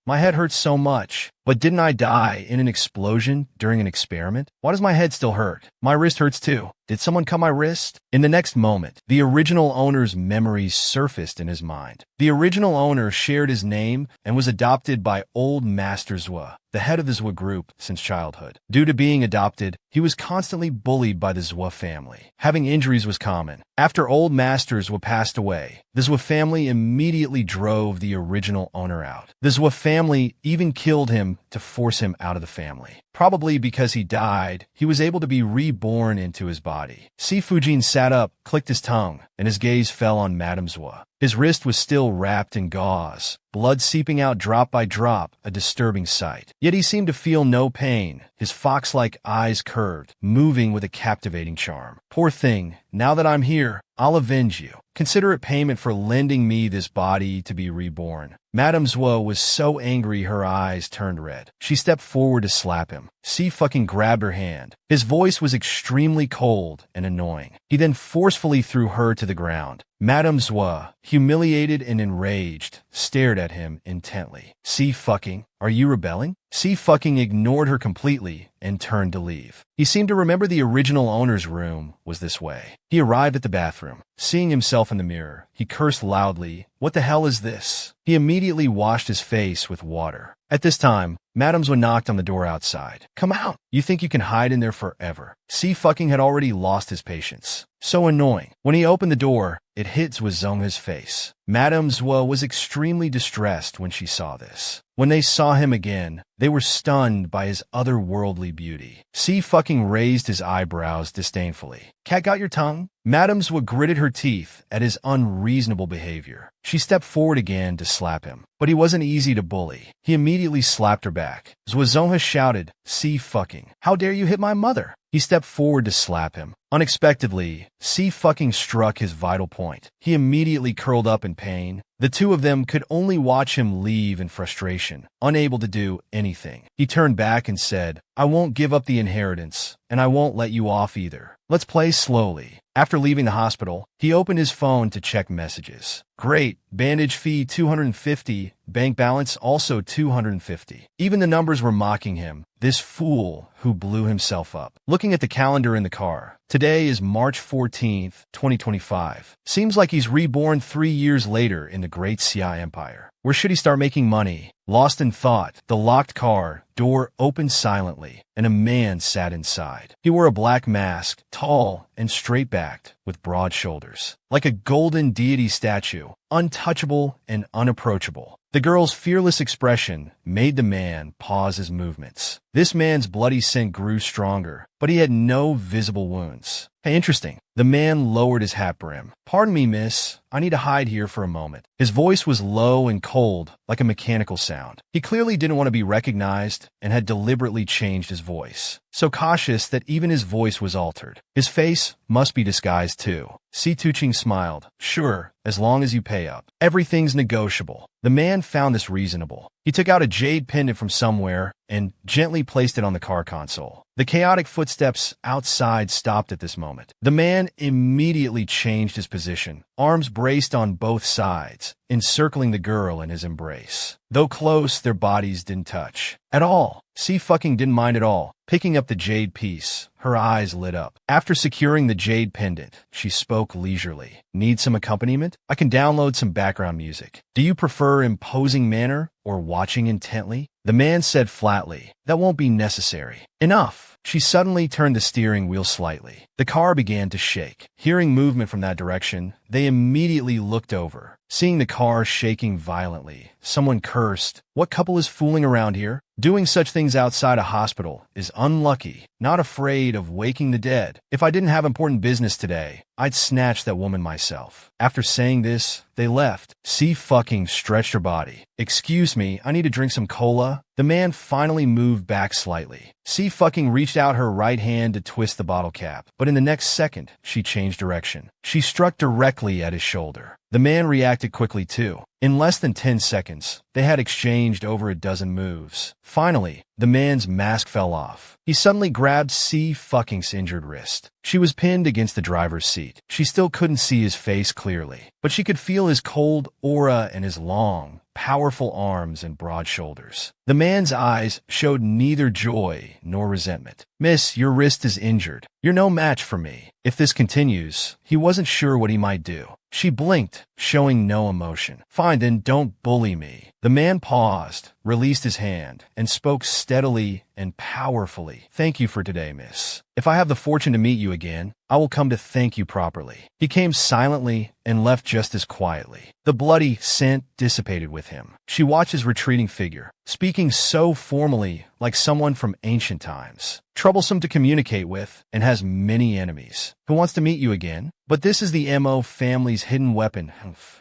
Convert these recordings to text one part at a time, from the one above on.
My head hurts so much. But didn't I die in an explosion during an experiment? Why does my head still hurt? My wrist hurts too. Did someone cut my wrist? In the next moment, the original owner's memories surfaced in his mind. The original owner shared his name and was adopted by Old Master Zwa, the head of the Zwa group since childhood. Due to being adopted, he was constantly bullied by the Zwa family. Having injuries was common. After Old Master Zwa passed away, the Zwa family immediately drove the original owner out. The Zwa family even killed him to force him out of the family. Probably because he died, he was able to be reborn into his body. Si Fujin sat up, clicked his tongue, and his gaze fell on Madame Zwa. His wrist was still wrapped in gauze, blood seeping out drop by drop, a disturbing sight. Yet he seemed to feel no pain, his fox-like eyes curved, moving with a captivating charm. Poor thing, now that I'm here, I'll avenge you. Consider it payment for lending me this body to be reborn. Madame Zwa was so angry her eyes turned red. She stepped forward to slap him. Si fucking grabbed her hand. His voice was extremely cold and annoying. He then forcefully threw her to the ground. Madame Zwa, humiliated and enraged, stared at him intently. Si fucking, are you rebelling? Si fucking ignored her completely and turned to leave. He seemed to remember the original owner's room was this way. He arrived at the bathroom. Seeing himself in the mirror, he cursed loudly, "What the hell is this?" He immediately washed his face with water. At this time, Madame Zwa knocked on the door outside. "Come out! You think you can hide in there forever?" Si fucking had already lost his patience. So annoying. When he opened the door, it hit Zwazongha's face. Madame Zwa was extremely distressed when she saw this. When they saw him again, they were stunned by his otherworldly beauty. Si fucking raised his eyebrows disdainfully. "Cat got your tongue?" Madame Zwa gritted her teeth at his unreasonable behavior. She stepped forward again to slap him, but he wasn't easy to bully. He immediately slapped her back. Zwazongha shouted, "Si fucking, how dare you hit my mother?" He stepped forward to slap him. Unexpectedly, Si fucking struck his vital point. He immediately curled up in pain. The two of them could only watch him leave in frustration, unable to do anything. He turned back and said, "I won't give up the inheritance, and I won't let you off either. Let's play slowly." After leaving the hospital, he opened his phone to check messages. Great, bandage fee 250, bank balance also 250. Even the numbers were mocking him, this fool who blew himself up. Looking at the calendar in the car, today is March 14th, 2025. Seems like he's reborn 3 years later in the Great Xia Empire. Where should he start making money? Lost in thought, the locked car door opened silently, and a man sat inside. He wore a black mask, tall and straight-backed, with broad shoulders. Like a golden deity statue, untouchable and unapproachable. The girl's fearless expression made the man pause his movements. This man's bloody scent grew stronger, but he had no visible wounds. Hey, interesting. The man lowered his hat brim. "Pardon me, miss. I need to hide here for a moment." His voice was low and cold, like a mechanical sound. He clearly didn't want to be recognized and had deliberately changed his voice. So cautious that even his voice was altered. His face must be disguised too. Si Tuqing smiled. "Sure, as long as you pay up. Everything's negotiable." The man found this reasonable. He took out a jade pendant from somewhere and gently placed it on the car console. The chaotic footsteps outside stopped at this moment. The man immediately changed his position, arms braced on both sides, encircling the girl in his embrace. Though close, their bodies didn't touch. At all. Si fucking didn't mind at all. Picking up the jade piece, her eyes lit up. After securing the jade pendant, she spoke leisurely. "Need some accompaniment? I can download some background music. Do you prefer imposing manner or watching intently?" The man said flatly, "That won't be necessary." Enough. She suddenly turned the steering wheel slightly. The car began to shake. Hearing movement from that direction, they immediately looked over. Seeing the car shaking violently, someone cursed, "What couple is fooling around here? Doing such things outside a hospital is unlucky, not afraid of waking the dead. If I didn't have important business today, I'd snatch that woman myself." After saying this, they left. Si fucking stretched her body. "Excuse me, I need to drink some cola." The man finally moved back slightly. Si fucking reached out her right hand to twist the bottle cap, but in the next second, she changed direction. She struck directly at his shoulder. The man reacted quickly too. In less than 10 seconds, they had exchanged over a dozen moves. Finally, the man's mask fell off. He suddenly grabbed C.'s injured wrist. She was pinned against the driver's seat. She still couldn't see his face clearly, but she could feel his cold aura and his long, powerful arms and broad shoulders. The man's eyes showed neither joy nor resentment. "Miss, your wrist is injured. You're no match for me." If this continues, he wasn't sure what he might do. She blinked, showing no emotion. "Fine, then don't bully me." The man paused, released his hand, and spoke steadily and powerfully. "Thank you for today, miss. If I have the fortune to meet you again, I will come to thank you properly." He came silently and left just as quietly. The bloody scent dissipated with him. She watched his retreating figure, speaking so formally, like someone from ancient times. "Troublesome to communicate with, and has many enemies. Who wants to meet you again? But this is the M.O. family's hidden weapon.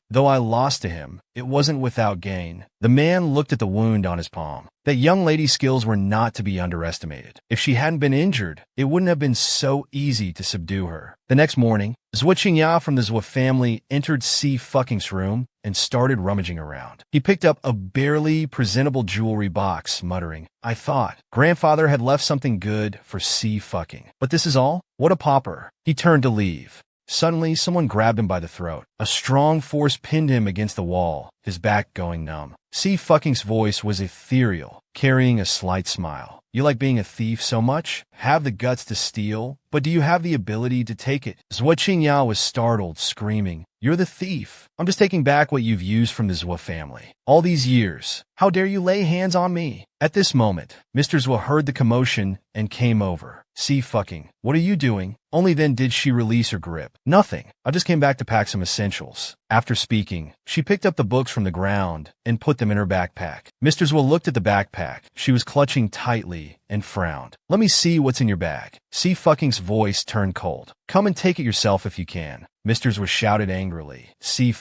Though I lost to him, it wasn't without gain." The man looked at the wound on his palm. That young lady's skills were not to be underestimated. If she hadn't been injured, it wouldn't have been so easy to subdue her. The next morning, Zhua Qingya from the Zhua family entered C.'s room and started rummaging around. He picked up a barely presentable jewelry box, muttering, "I thought grandfather had left something good for C. But this is all? What a pauper." He turned to leave. Suddenly, someone grabbed him by the throat. A strong force pinned him against the wall, his back going numb. C.'s voice was ethereal, carrying a slight smile. "You like being a thief so much? Have the guts to steal, but do you have the ability to take it?" Zhua Qingya was startled, screaming, "You're the thief. I'm just taking back what you've used from the Zhua family. All these years. How dare you lay hands on me?" At this moment, Mr. Zhua heard the commotion and came over. "C. What are you doing?" Only then did she release her grip. "Nothing. I just came back to pack some essentials." After speaking, she picked up the books from the ground and put them in her backpack. Mr. Zhua looked at the backpack. She was clutching tightly and frowned. "Let me see what's in your bag." C.'s voice turned cold. "Come and take it yourself if you can." Mr. Zhua shouted angrily. "C.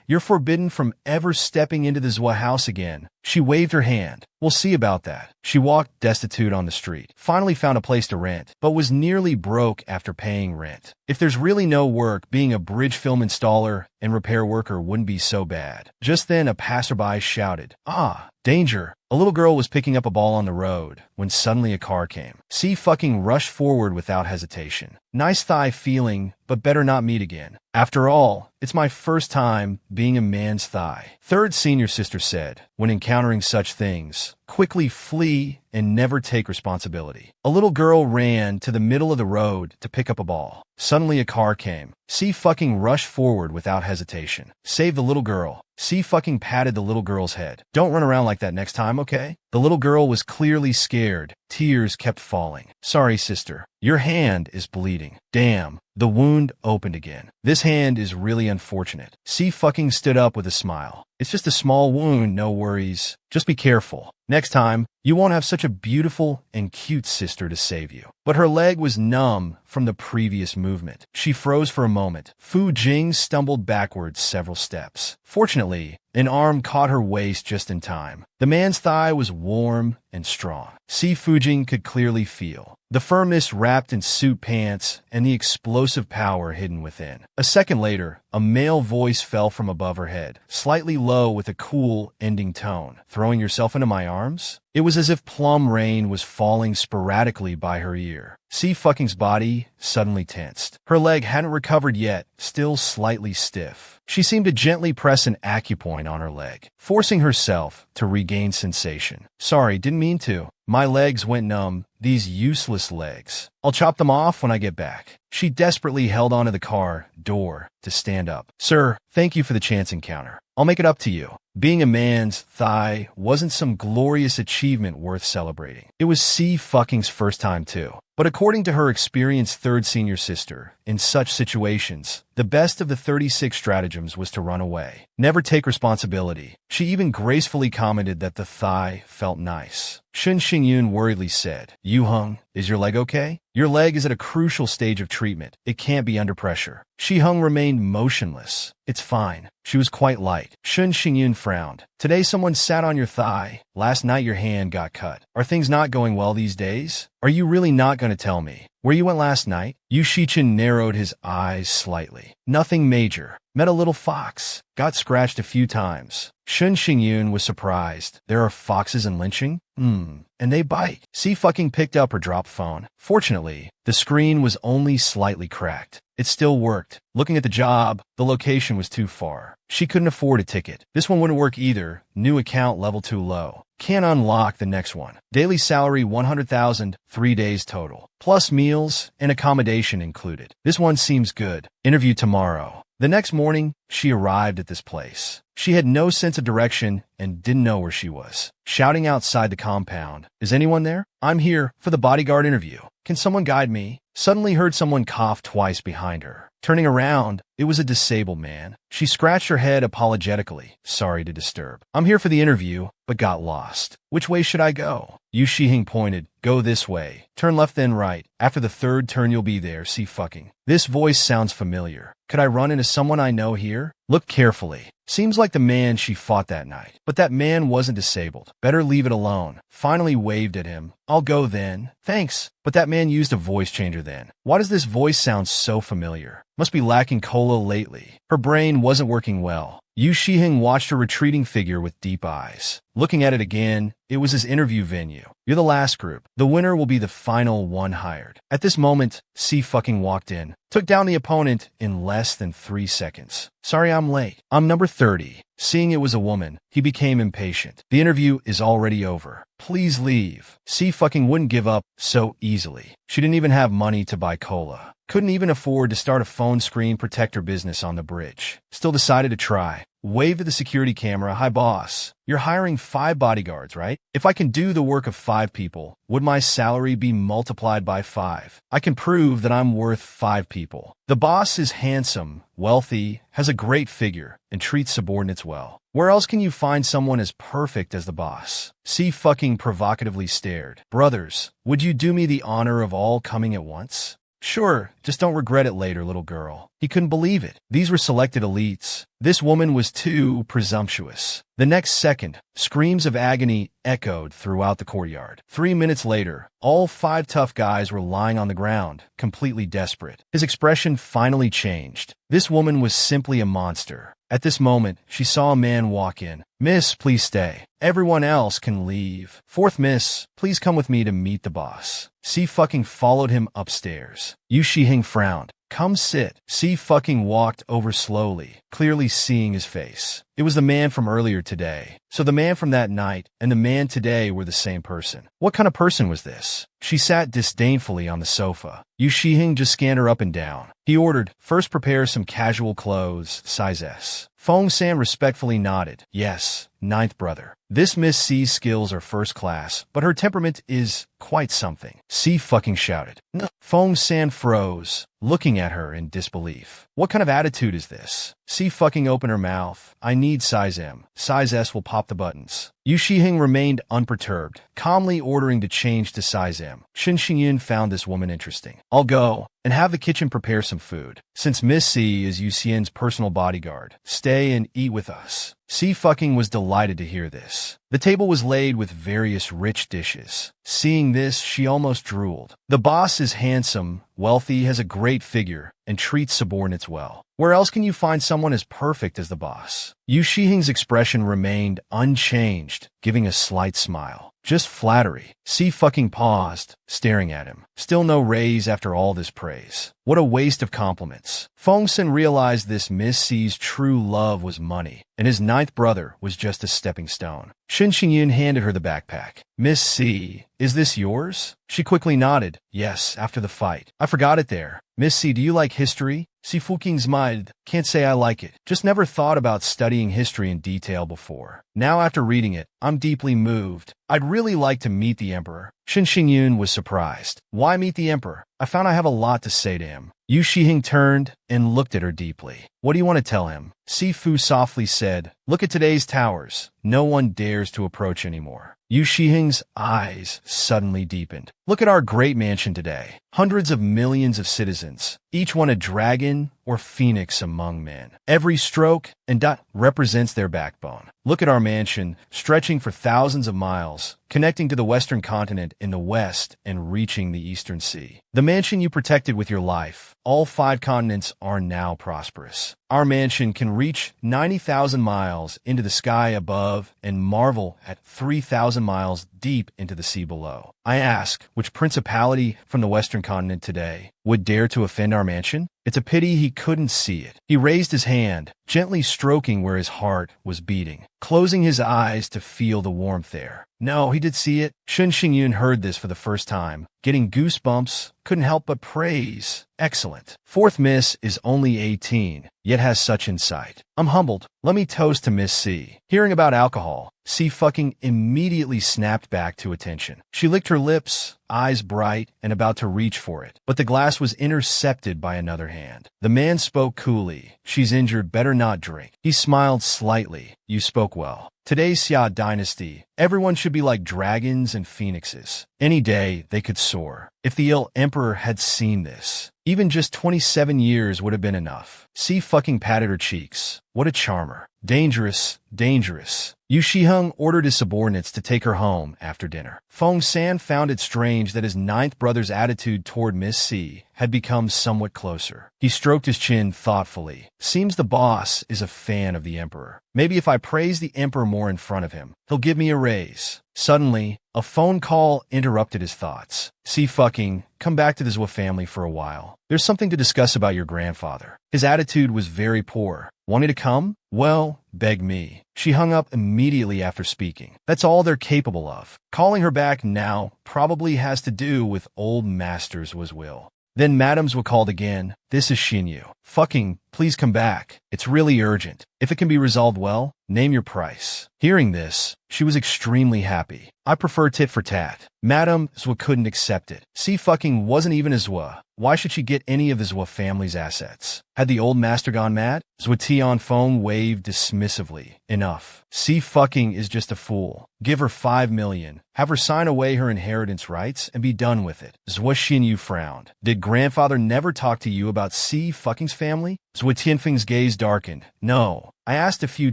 You're forbidden from ever stepping into the Zhua house again." She waved her hand. "We'll see about that." She walked destitute on the street, finally found a place to rent, but was nearly broke after paying rent. If there's really no work, being a bridge film installer and repair worker wouldn't be so bad. Just then, a passerby shouted, "Ah, danger." A little girl was picking up a ball on the road when suddenly a car came. C. rushed forward without hesitation. "Nice thigh feeling, but better not meet again. After all, it's my first time being a man's thigh." Third senior sister said, "When encountering such things, quickly flee and never take responsibility." A little girl ran to the middle of the road to pick up a ball. Suddenly a car came. C. rushed forward without hesitation. "Save the little girl." C. patted the little girl's head. "Don't run around like that next time, okay?" The little girl was clearly scared. Tears kept falling. "Sorry, sister. Your hand is bleeding." "Damn." The wound opened again. "This hand is really unfortunate." C. stood up with a smile. "It's just a small wound, no worries. Just be careful. Next time, you won't have such a beautiful and cute sister to save you." But her leg was numb from the previous movement. She froze for a moment. Fu Jing stumbled backwards several steps. Fortunately, an arm caught her waist just in time. The man's thigh was warm and strong. C. Fujing could clearly feel the firmness wrapped in suit pants and the explosive power hidden within. A second later, a male voice fell from above her head, slightly low with a cool, ending tone. "Throwing yourself into my arms?" It was as if plum rain was falling sporadically by her ear. C.'s body suddenly tensed. Her leg hadn't recovered yet, still slightly stiff. She seemed to gently press an acupoint on her leg, forcing herself to regain sensation. "Sorry, didn't mean to. My legs went numb. These useless legs. I'll chop them off when I get back." She desperately held onto the car door to stand up. "Sir, thank you for the chance encounter. I'll make it up to you." Being a man's thigh wasn't some glorious achievement worth celebrating. It was C.'s first time too. But according to her experienced third senior sister, in such situations, the best of the 36 stratagems was to run away. Never take responsibility. She even gracefully commented that the thigh felt nice. Shun Xingyun worriedly said, "Yu Heng, is your leg okay? Your leg is at a crucial stage of treatment. It can't be under pressure." Shi Heng remained motionless. "It's fine." She was quite light. Shun Xingyun frowned. "Today someone sat on your thigh. Last night your hand got cut. Are things not going well these days? Are you really not going to tell me?" Where you went last night? Yu Shichen narrowed his eyes slightly. Nothing major. Met a little fox. Got scratched a few times. Shun Xingyun was surprised. There are foxes in lynching? And they bite. C fucking picked up her drop phone. Fortunately, the screen was only slightly cracked. It still worked. Looking at the job, the location was too far. She couldn't afford a ticket. This one wouldn't work either. New account level too low. Can't unlock the next one. Daily salary 100,000, 3 days total. Plus meals and accommodation included. This one seems good. Interview tomorrow. The next morning, she arrived at this place. She had no sense of direction and didn't know where she was. Shouting outside the compound, "Is anyone there? I'm here for the bodyguard interview. Can someone guide me?" Suddenly heard someone cough twice behind her. Turning around, it was a disabled man. She scratched her head apologetically. "Sorry to disturb. I'm here for the interview, but got lost. Which way should I go?" Yu Shihing pointed. "Go this way. Turn left then right. After the third turn you'll be there. See fucking." This voice sounds familiar. Could I run into someone I know here? Look carefully. Seems like the man she fought that night. But that man wasn't disabled. Better leave it alone. Finally waved at him. "I'll go then." "Thanks." But that man used a voice changer then. Why does this voice sound so familiar? Must be lacking cola lately. Her brain wasn't working well. Yu Shihing watched her retreating figure with deep eyes. Looking at it again, it was his interview venue. "You're the last group. The winner will be the final one hired." At this moment, C fucking walked in. Took down the opponent in less than 3 seconds. "Sorry I'm late. I'm number 30. Seeing it was a woman, he became impatient. "The interview is already over. Please leave." C fucking wouldn't give up so easily. She didn't even have money to buy cola. Couldn't even afford to start a phone screen protector business on the bridge. Still decided to try. Waved at the security camera. "Hi boss. You're hiring 5 bodyguards, right? If I can do the work of 5 people, would my salary be multiplied by 5? I can prove that I'm worth 5 people." The boss is handsome, wealthy, has a great figure, and treats subordinates well. Where else can you find someone as perfect as the boss? C fucking provocatively stared. "Brothers, would you do me the honor of all coming at once?" "Sure, just don't regret it later, little girl." He couldn't believe it. These were selected elites. This woman was too presumptuous. The next second, screams of agony echoed throughout the courtyard. 3 minutes later, all 5 tough guys were lying on the ground, completely desperate. His expression finally changed. This woman was simply a monster. At this moment, she saw a man walk in. "Miss, please stay. Everyone else can leave." "Fourth miss, please come with me to meet the boss." C fucking followed him upstairs. Yu Shihing frowned. "Come sit." C fucking walked over slowly, clearly seeing his face. It was the man from earlier today. So the man from that night and the man today were the same person. What kind of person was this? She sat disdainfully on the sofa. Yu Shihing just scanned her up and down. He ordered, "First prepare some casual clothes, size S." Fong San respectfully nodded. "Yes, 9th brother." This Miss C's skills are first class, but her temperament is quite something. C fucking shouted. "No." Fong San froze, looking at her in disbelief. What kind of attitude is this? C fucking opened her mouth. "I need size M. Size S will pop the buttons." Yu Shihing remained unperturbed, calmly ordering to change to size M. Shin Xingyin found this woman interesting. "I'll go and have the kitchen prepare some food. Since Miss C is Yu Xian's personal bodyguard, stay and eat with us." C fucking was delighted to hear this. The table was laid with various rich dishes. Seeing this, she almost drooled. The boss is handsome, wealthy, has a great figure, and treats subordinates well. Where else can you find someone as perfect as the boss? Yu Shihing's expression remained unchanged, giving a slight smile. Just flattery. C fucking paused, staring at him. Still no raise after all this praise. What a waste of compliments. Fong Sen realized this Miss C's true love was money, and his 9th brother was just a stepping stone. Shin Xingyin handed her the backpack. "Miss C, is this yours?" She quickly nodded. "Yes, after the fight. I forgot it there." "Miss C, do you like history?" "Si fucking smiled. Can't say I like it. Just never thought about studying history in detail before. Now after reading it, I'm deeply moved. I'd really like to meet the emperor." Shin Xingyun was surprised. "Why meet the emperor? I found I have a lot to say to him." Yu Shihing turned and looked at her deeply. "What do you want to tell him?" Sifu softly said, "Look at today's towers. No one dares to approach anymore." Yu Shiheng's eyes suddenly deepened. "Look at our great mansion today. Hundreds of millions of citizens, each one a dragon or phoenix among men. Every stroke and dot represents their backbone. Look at our mansion, stretching for thousands of miles, connecting to the western continent in the west and reaching the eastern sea. The mansion you protected with your life. All 5 continents are now prosperous. Our mansion can reach 90,000 miles into the sky above and marvel at 3,000 miles deep into the sea below. I ask, which principality from the western continent today would dare to offend our mansion? It's a pity he couldn't see it." He raised his hand, gently stroking where his heart was beating, closing his eyes to feel the warmth there. No, he did see it. Shun Xingyun heard this for the first time, getting goosebumps, couldn't help but praise. "Excellent. Fourth Miss is only 18, yet has such insight. I'm humbled. Let me toast to Miss C." Hearing about alcohol, C fucking immediately snapped back to attention. She licked her lips, eyes bright and about to reach for it, but the glass was intercepted by another hand. The man spoke coolly. "She's injured, better not drink." He smiled slightly. "You spoke well. Today's Xia dynasty, everyone should be like dragons and phoenixes. Any day they could soar. If the ill emperor had seen this, even just 27 years would have been enough." C fucking patted her cheeks. "What a charmer. Dangerous, dangerous." Yu Shiheng ordered his subordinates to take her home after dinner. Feng San found it strange that his 9th brother's attitude toward Miss C had become somewhat closer. He stroked his chin thoughtfully. "Seems the boss is a fan of the emperor. Maybe if I praise the emperor more in front of him, he'll give me a raise." Suddenly, a phone call interrupted his thoughts. "See fucking, come back to the Zhou family for a while. There's something to discuss about your grandfather. His attitude was very poor. Want me to come? Well, beg me." She hung up immediately after speaking. That's all they're capable of. Calling her back now probably has to do with old master's will. Then Madams were called again. "This is Xinyu. Fucking, please come back. It's really urgent. If it can be resolved well, name your price." Hearing this, she was extremely happy. "I prefer tit for tat." Madame Zhou couldn't accept it. C fucking wasn't even a Zhou. Why should she get any of the Zhou family's assets? Had the old master gone mad? Zhou Ti on phone waved dismissively. "Enough. C fucking is just a fool. Give her 5 million. Have her sign away her inheritance rights and be done with it." Zhou Xinyu frowned. "Did grandfather never talk to you about C fucking's family?" Zhou Tianfeng's gaze darkened. "No. I asked a few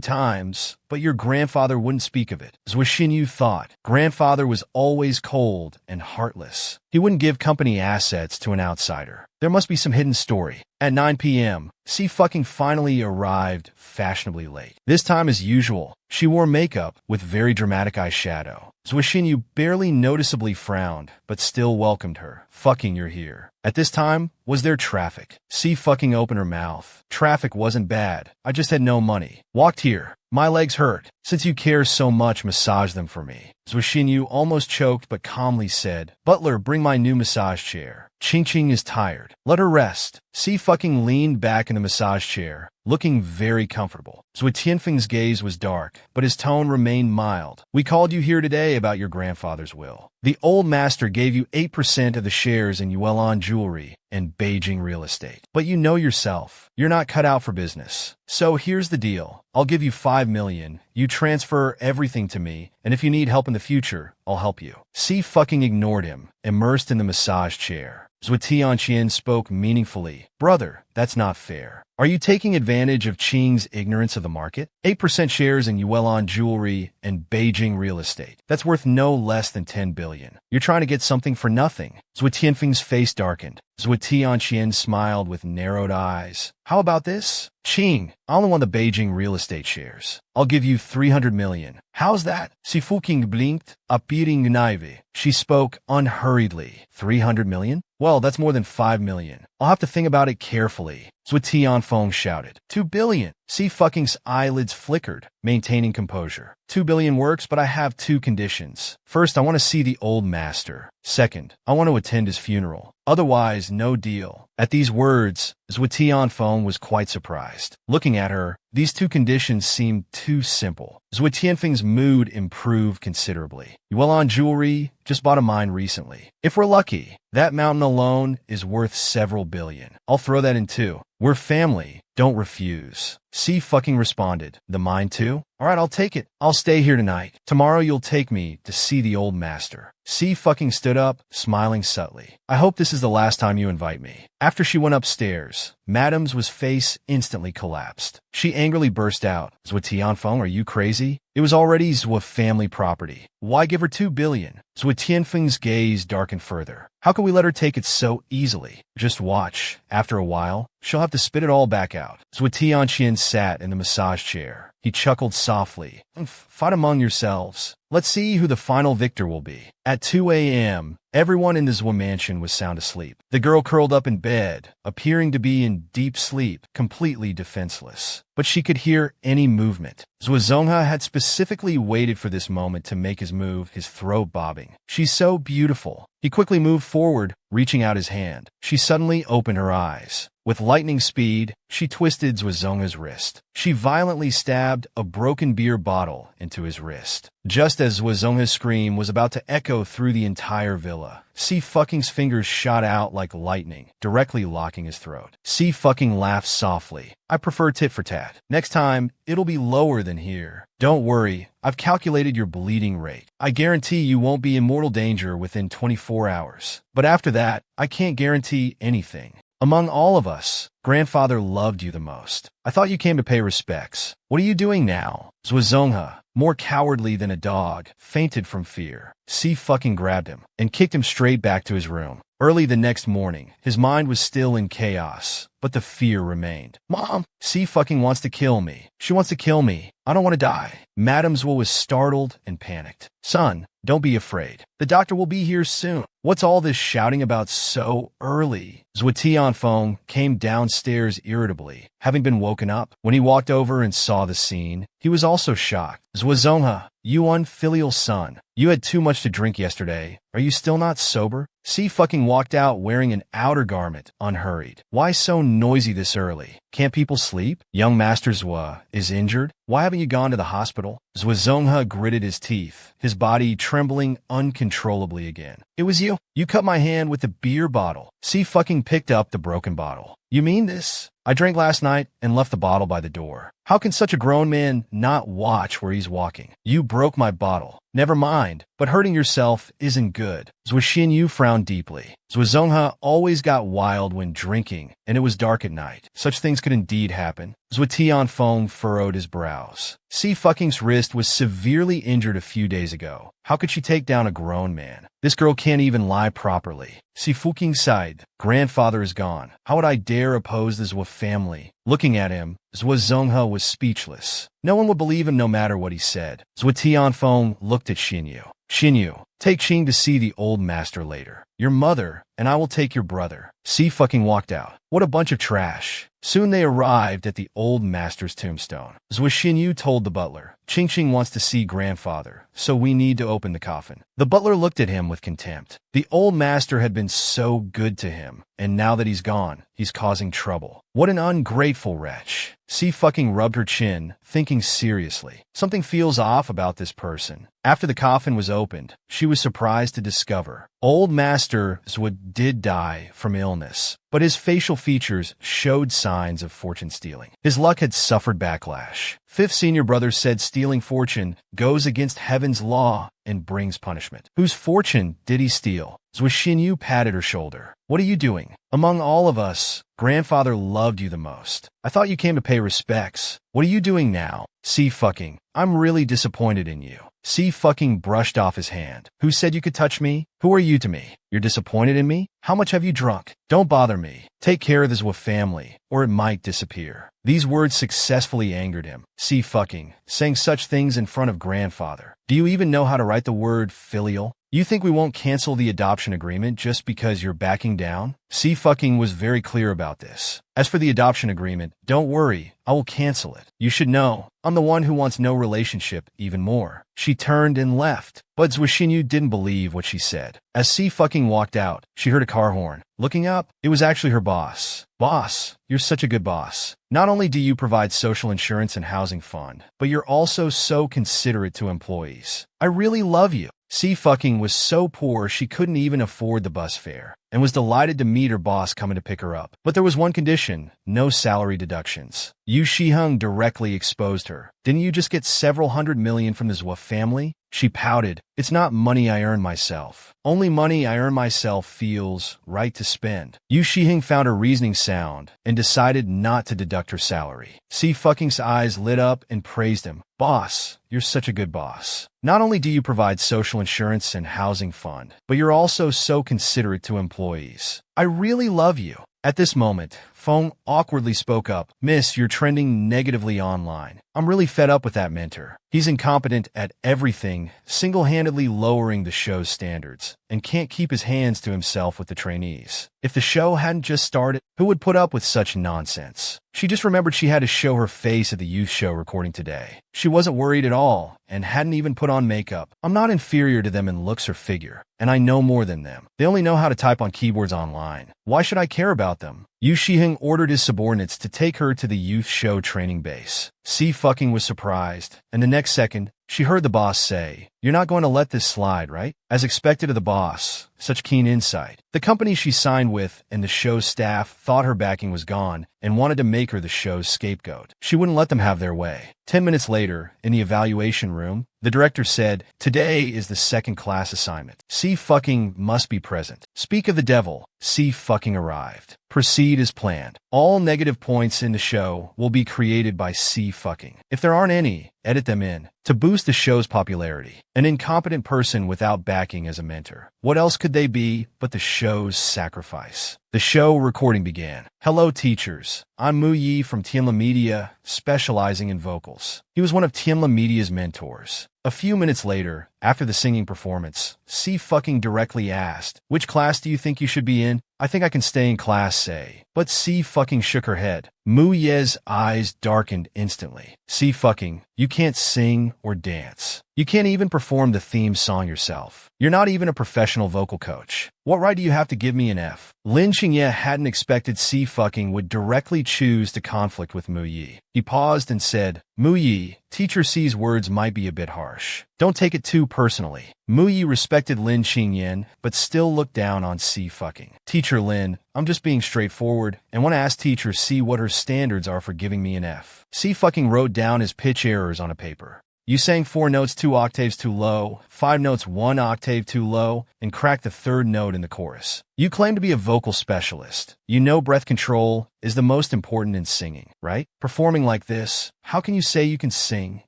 times, but your grandfather wouldn't speak of it." Zhou Xinyu thought. Grandfather was always cold and heartless. He wouldn't give company assets to an outsider. There must be some hidden story. At 9 p.m., C fucking finally arrived fashionably late. This time as usual, she wore makeup with very dramatic eyeshadow. Zhou Xinyu barely noticeably frowned, but still welcomed her. "Fucking you're here." At this time, was there traffic? C fucking opened her mouth. "Traffic wasn't bad. I just had no money. Walked here. My legs hurt. Since you care so much, massage them for me." Zhou Xinyu almost choked but calmly said, "Butler, bring my new massage chair. Ching Ching is tired. Let her rest." C fucking leaned back in the massage chair, looking very comfortable. Zhou Tianfeng's gaze was dark, but his tone remained mild. "We called you here today about your grandfather's will. The old master gave you 8% of the shares in Yuelon Jewelry and Beijing Real Estate. But you know yourself, you're not cut out for business. So here's the deal. I'll give you 5 million. You transfer everything to me, and if you need help in the future, I'll help you." C fucking ignored him, immersed in the massage chair. Zhou Tianqian spoke meaningfully. "Brother, that's not fair. Are you taking advantage of Qing's ignorance of the market? 8% shares in Yuelon Jewelry and Beijing Real Estate. That's worth no less than 10 billion. You're trying to get something for nothing." Zhou Tianfeng's face darkened. Zhou Tianqian smiled with narrowed eyes. "How about this? Qing, I only want the Beijing Real Estate shares. I'll give you 300 million. How's that?" Si Fuking blinked, appearing naive. She spoke unhurriedly. 300 million? Well, that's more than 5 million. I'll have to think about it carefully. Zhou Tianfeng shouted. 2 billion. C fucking's eyelids flickered, maintaining composure. 2 billion works, but I have 2 conditions. First, I want to see the old master. Second, I want to attend his funeral. Otherwise, no deal. At these words, Zhou Tianfeng was quite surprised. Looking at her, these 2 conditions seemed too simple. Zhou Tianfeng's mood improved considerably. Yuelon Jewelry just bought a mine recently. If we're lucky, that mountain alone is worth several billion. I'll throw that in too. We're family. Don't refuse. C fucking responded. The mine too? Alright, I'll take it. I'll stay here tonight. Tomorrow you'll take me to see the old master. C fucking stood up, smiling subtly. I hope this is the last time you invite me. After she went upstairs, Madam's face instantly collapsed. She angrily burst out. Zwa Tianfeng, are you crazy? It was already Zwa family property. Why give her 2 billion? Zwa Tianfeng's gaze darkened further. How could we let her take it so easily? Just watch. After a while, she'll have to spit it all back out. Zwa Tianqian sat in the massage chair. He chuckled softly. Fight among yourselves. Let's see who the final victor will be. At 2 a.m., everyone in the Zwa mansion was sound asleep. The girl curled up in bed, appearing to be in deep sleep, completely defenseless. But she could hear any movement. Zwa Zongha had specifically waited for this moment to make his move, his throat bobbing. She's so beautiful. He quickly moved forward, reaching out his hand. She suddenly opened her eyes. With lightning speed, she twisted Zwa Zongha's wrist. She violently stabbed a broken beer bottle into his wrist. Just as Zwa Zongha's scream was about to echo through the entire villa, C fucking's fingers shot out like lightning, directly locking his throat. C fucking laughed softly. I prefer tit for tat. Next time, it'll be lower than here. Don't worry, I've calculated your bleeding rate. I guarantee you won't be in mortal danger within 24 hours. But after that, I can't guarantee anything. Among all of us, grandfather loved you the most. I thought you came to pay respects. What are you doing now? Zwa Zongha, more cowardly than a dog, fainted from fear. C fucking grabbed him and kicked him straight back to his room. Early the next morning, his mind was still in chaos, but the fear remained. Mom, C fucking wants to kill me. She wants to kill me. I don't want to die. Madame Zwa was startled and panicked. Son, don't be afraid. The doctor will be here soon. What's all this shouting about so early? Zwa Tianfeng came downstairs irritably, having been woken up. When he walked over and saw the scene, he was also shocked. Zwa Zongha, you unfilial son. You had too much to drink yesterday. Are you still not sober? C fucking walked out wearing an outer garment, unhurried. Why so noisy this early? Can't people sleep? Young Master Zwa is injured? Why haven't you gone to the hospital? Zwa Zongha gritted his teeth, his body trembling uncontrollably again. It was you. You cut my hand with the beer bottle. C fucking picked up the broken bottle. You mean this? I drank last night and left the bottle by the door. How can such a grown man not watch where he's walking? You broke my bottle. Never mind, but hurting yourself isn't good. Zwa Xinyu frowned deeply. Zwa Zongha always got wild when drinking, and it was dark at night. Such things could indeed happen. Zwa Tianfeng furrowed his brows. C fucking's wrist was severely injured a few days ago. How could she take down a grown man? This girl can't even lie properly. C fucking sighed. Grandfather is gone. How would I dare oppose the Zwa family? Looking at him, Zwa Zongha was speechless. No one would believe him no matter what he said. Zwa Tianfeng looked at Xinyu. Xinyu, take Qing to see the old master later. Your mother, and I will take your brother. C fucking walked out. What a bunch of trash. Soon they arrived at the old master's tombstone. Zwa Xinyu told the butler, Qing wants to see grandfather, so we need to open the coffin. The butler looked at him with contempt. The old master had been so good to him, and now that he's gone, he's causing trouble. What an ungrateful wretch. C fucking rubbed her chin, thinking seriously. Something feels off about this person. After the coffin was opened, she was surprised to discover Old Master Zwa did die from illness, but his facial features showed signs of fortune stealing. His luck had suffered backlash. Fifth senior brother said stealing fortune goes against heaven's law and brings punishment. Whose fortune did he steal? Zwa Xinyu patted her shoulder. What are you doing? Among all of us, grandfather loved you the most. I thought you came to pay respects. What are you doing now? C fucking, I'm really disappointed in you. C fucking brushed off his hand. Who said you could touch me? Who are you to me? You're disappointed in me? How much have you drunk? Don't bother me. Take care of this Zwa family, or it might disappear. These words successfully angered him. C fucking, saying such things in front of grandfather. Do you even know how to write the word filial? You think we won't cancel the adoption agreement just because you're backing down? C fucking was very clear about this. As for the adoption agreement, don't worry, I will cancel it. You should know, I'm the one who wants no relationship even more. She turned and left, but Zwa Xinyu didn't believe what she said. As C fucking walked out, she heard a car horn. Looking up, it was actually her boss. Boss, you're such a good boss. Not only do you provide social insurance and housing fund, but you're also so considerate to employees. I really love you. C fucking was so poor she couldn't even afford the bus fare. and was delighted to meet her boss coming to pick her up. But there was one condition: no salary deductions. Yu Shiheng directly exposed her. Didn't you just get several hundred million from the Zhua family? She pouted. It's not money I earn myself. Only money I earn myself feels right to spend. Yu Shiheng found her reasoning sound and decided not to deduct her salary. C fucking's eyes lit up and praised him. Boss, you're such a good boss. Not only do you provide social insurance and housing fund, but you're also so considerate to employees. I really love you. At this moment, Feng awkwardly spoke up. Miss, you're trending negatively online. I'm really fed up with that mentor. He's incompetent at everything, single-handedly lowering the show's standards, and can't keep his hands to himself with the trainees. If the show hadn't just started, who would put up with such nonsense? She just remembered she had to show her face at the youth show recording today. She wasn't worried at all, and hadn't even put on makeup. I'm not inferior to them in looks or figure, and I know more than them. They only know how to type on keyboards online. Why should I care about them? Yu Shiheng ordered his subordinates to take her to the youth show training base. C fucking was surprised, and the next second, she heard the boss say, "You're not going to let this slide, right?" As expected of the boss, such keen insight. The company she signed with and the show's staff thought her backing was gone and wanted to make her the show's scapegoat. She wouldn't let them have their way. 10 minutes later, in the evaluation room, the director said, "Today is the second class assignment. C fucking must be present." Speak of the devil, C fucking arrived. Proceed as planned. All negative points in the show will be created by C fucking. If there aren't any, edit them in. To boost the show's popularity. An incompetent person without backing as a mentor. What else could they be but the show's sacrifice? The show recording began. Hello, teachers. I'm Mu Yi from Tianla Media, specializing in vocals. He was one of Tianla Media's mentors. A few minutes later, after the singing performance, C fucking directly asked, "Which class do you think you should be in?" "I think I can stay in class A." But C fucking shook her head. Mu Ye's eyes darkened instantly. C fucking, you can't sing or dance. You can't even perform the theme song yourself. You're not even a professional vocal coach. What right do you have to give me an F? Lin Xingye hadn't expected C fucking would directly choose to conflict with Mu Yi. He paused and said, "Mu Yi, Teacher C's words might be a bit harsh. Don't take it too personally." Mu Yi respected Lin Xingyan, but still looked down on C fucking. "Teacher Lin, I'm just being straightforward and want to ask Teacher C what her standards are for giving me an F." C fucking wrote down his pitch errors on a paper. You sang 4 notes 2 octaves too low, 5 notes 1 octave too low, and cracked the 3rd note in the chorus. You claim to be a vocal specialist. You know breath control is the most important in singing, right? Performing like this, how can you say you can sing?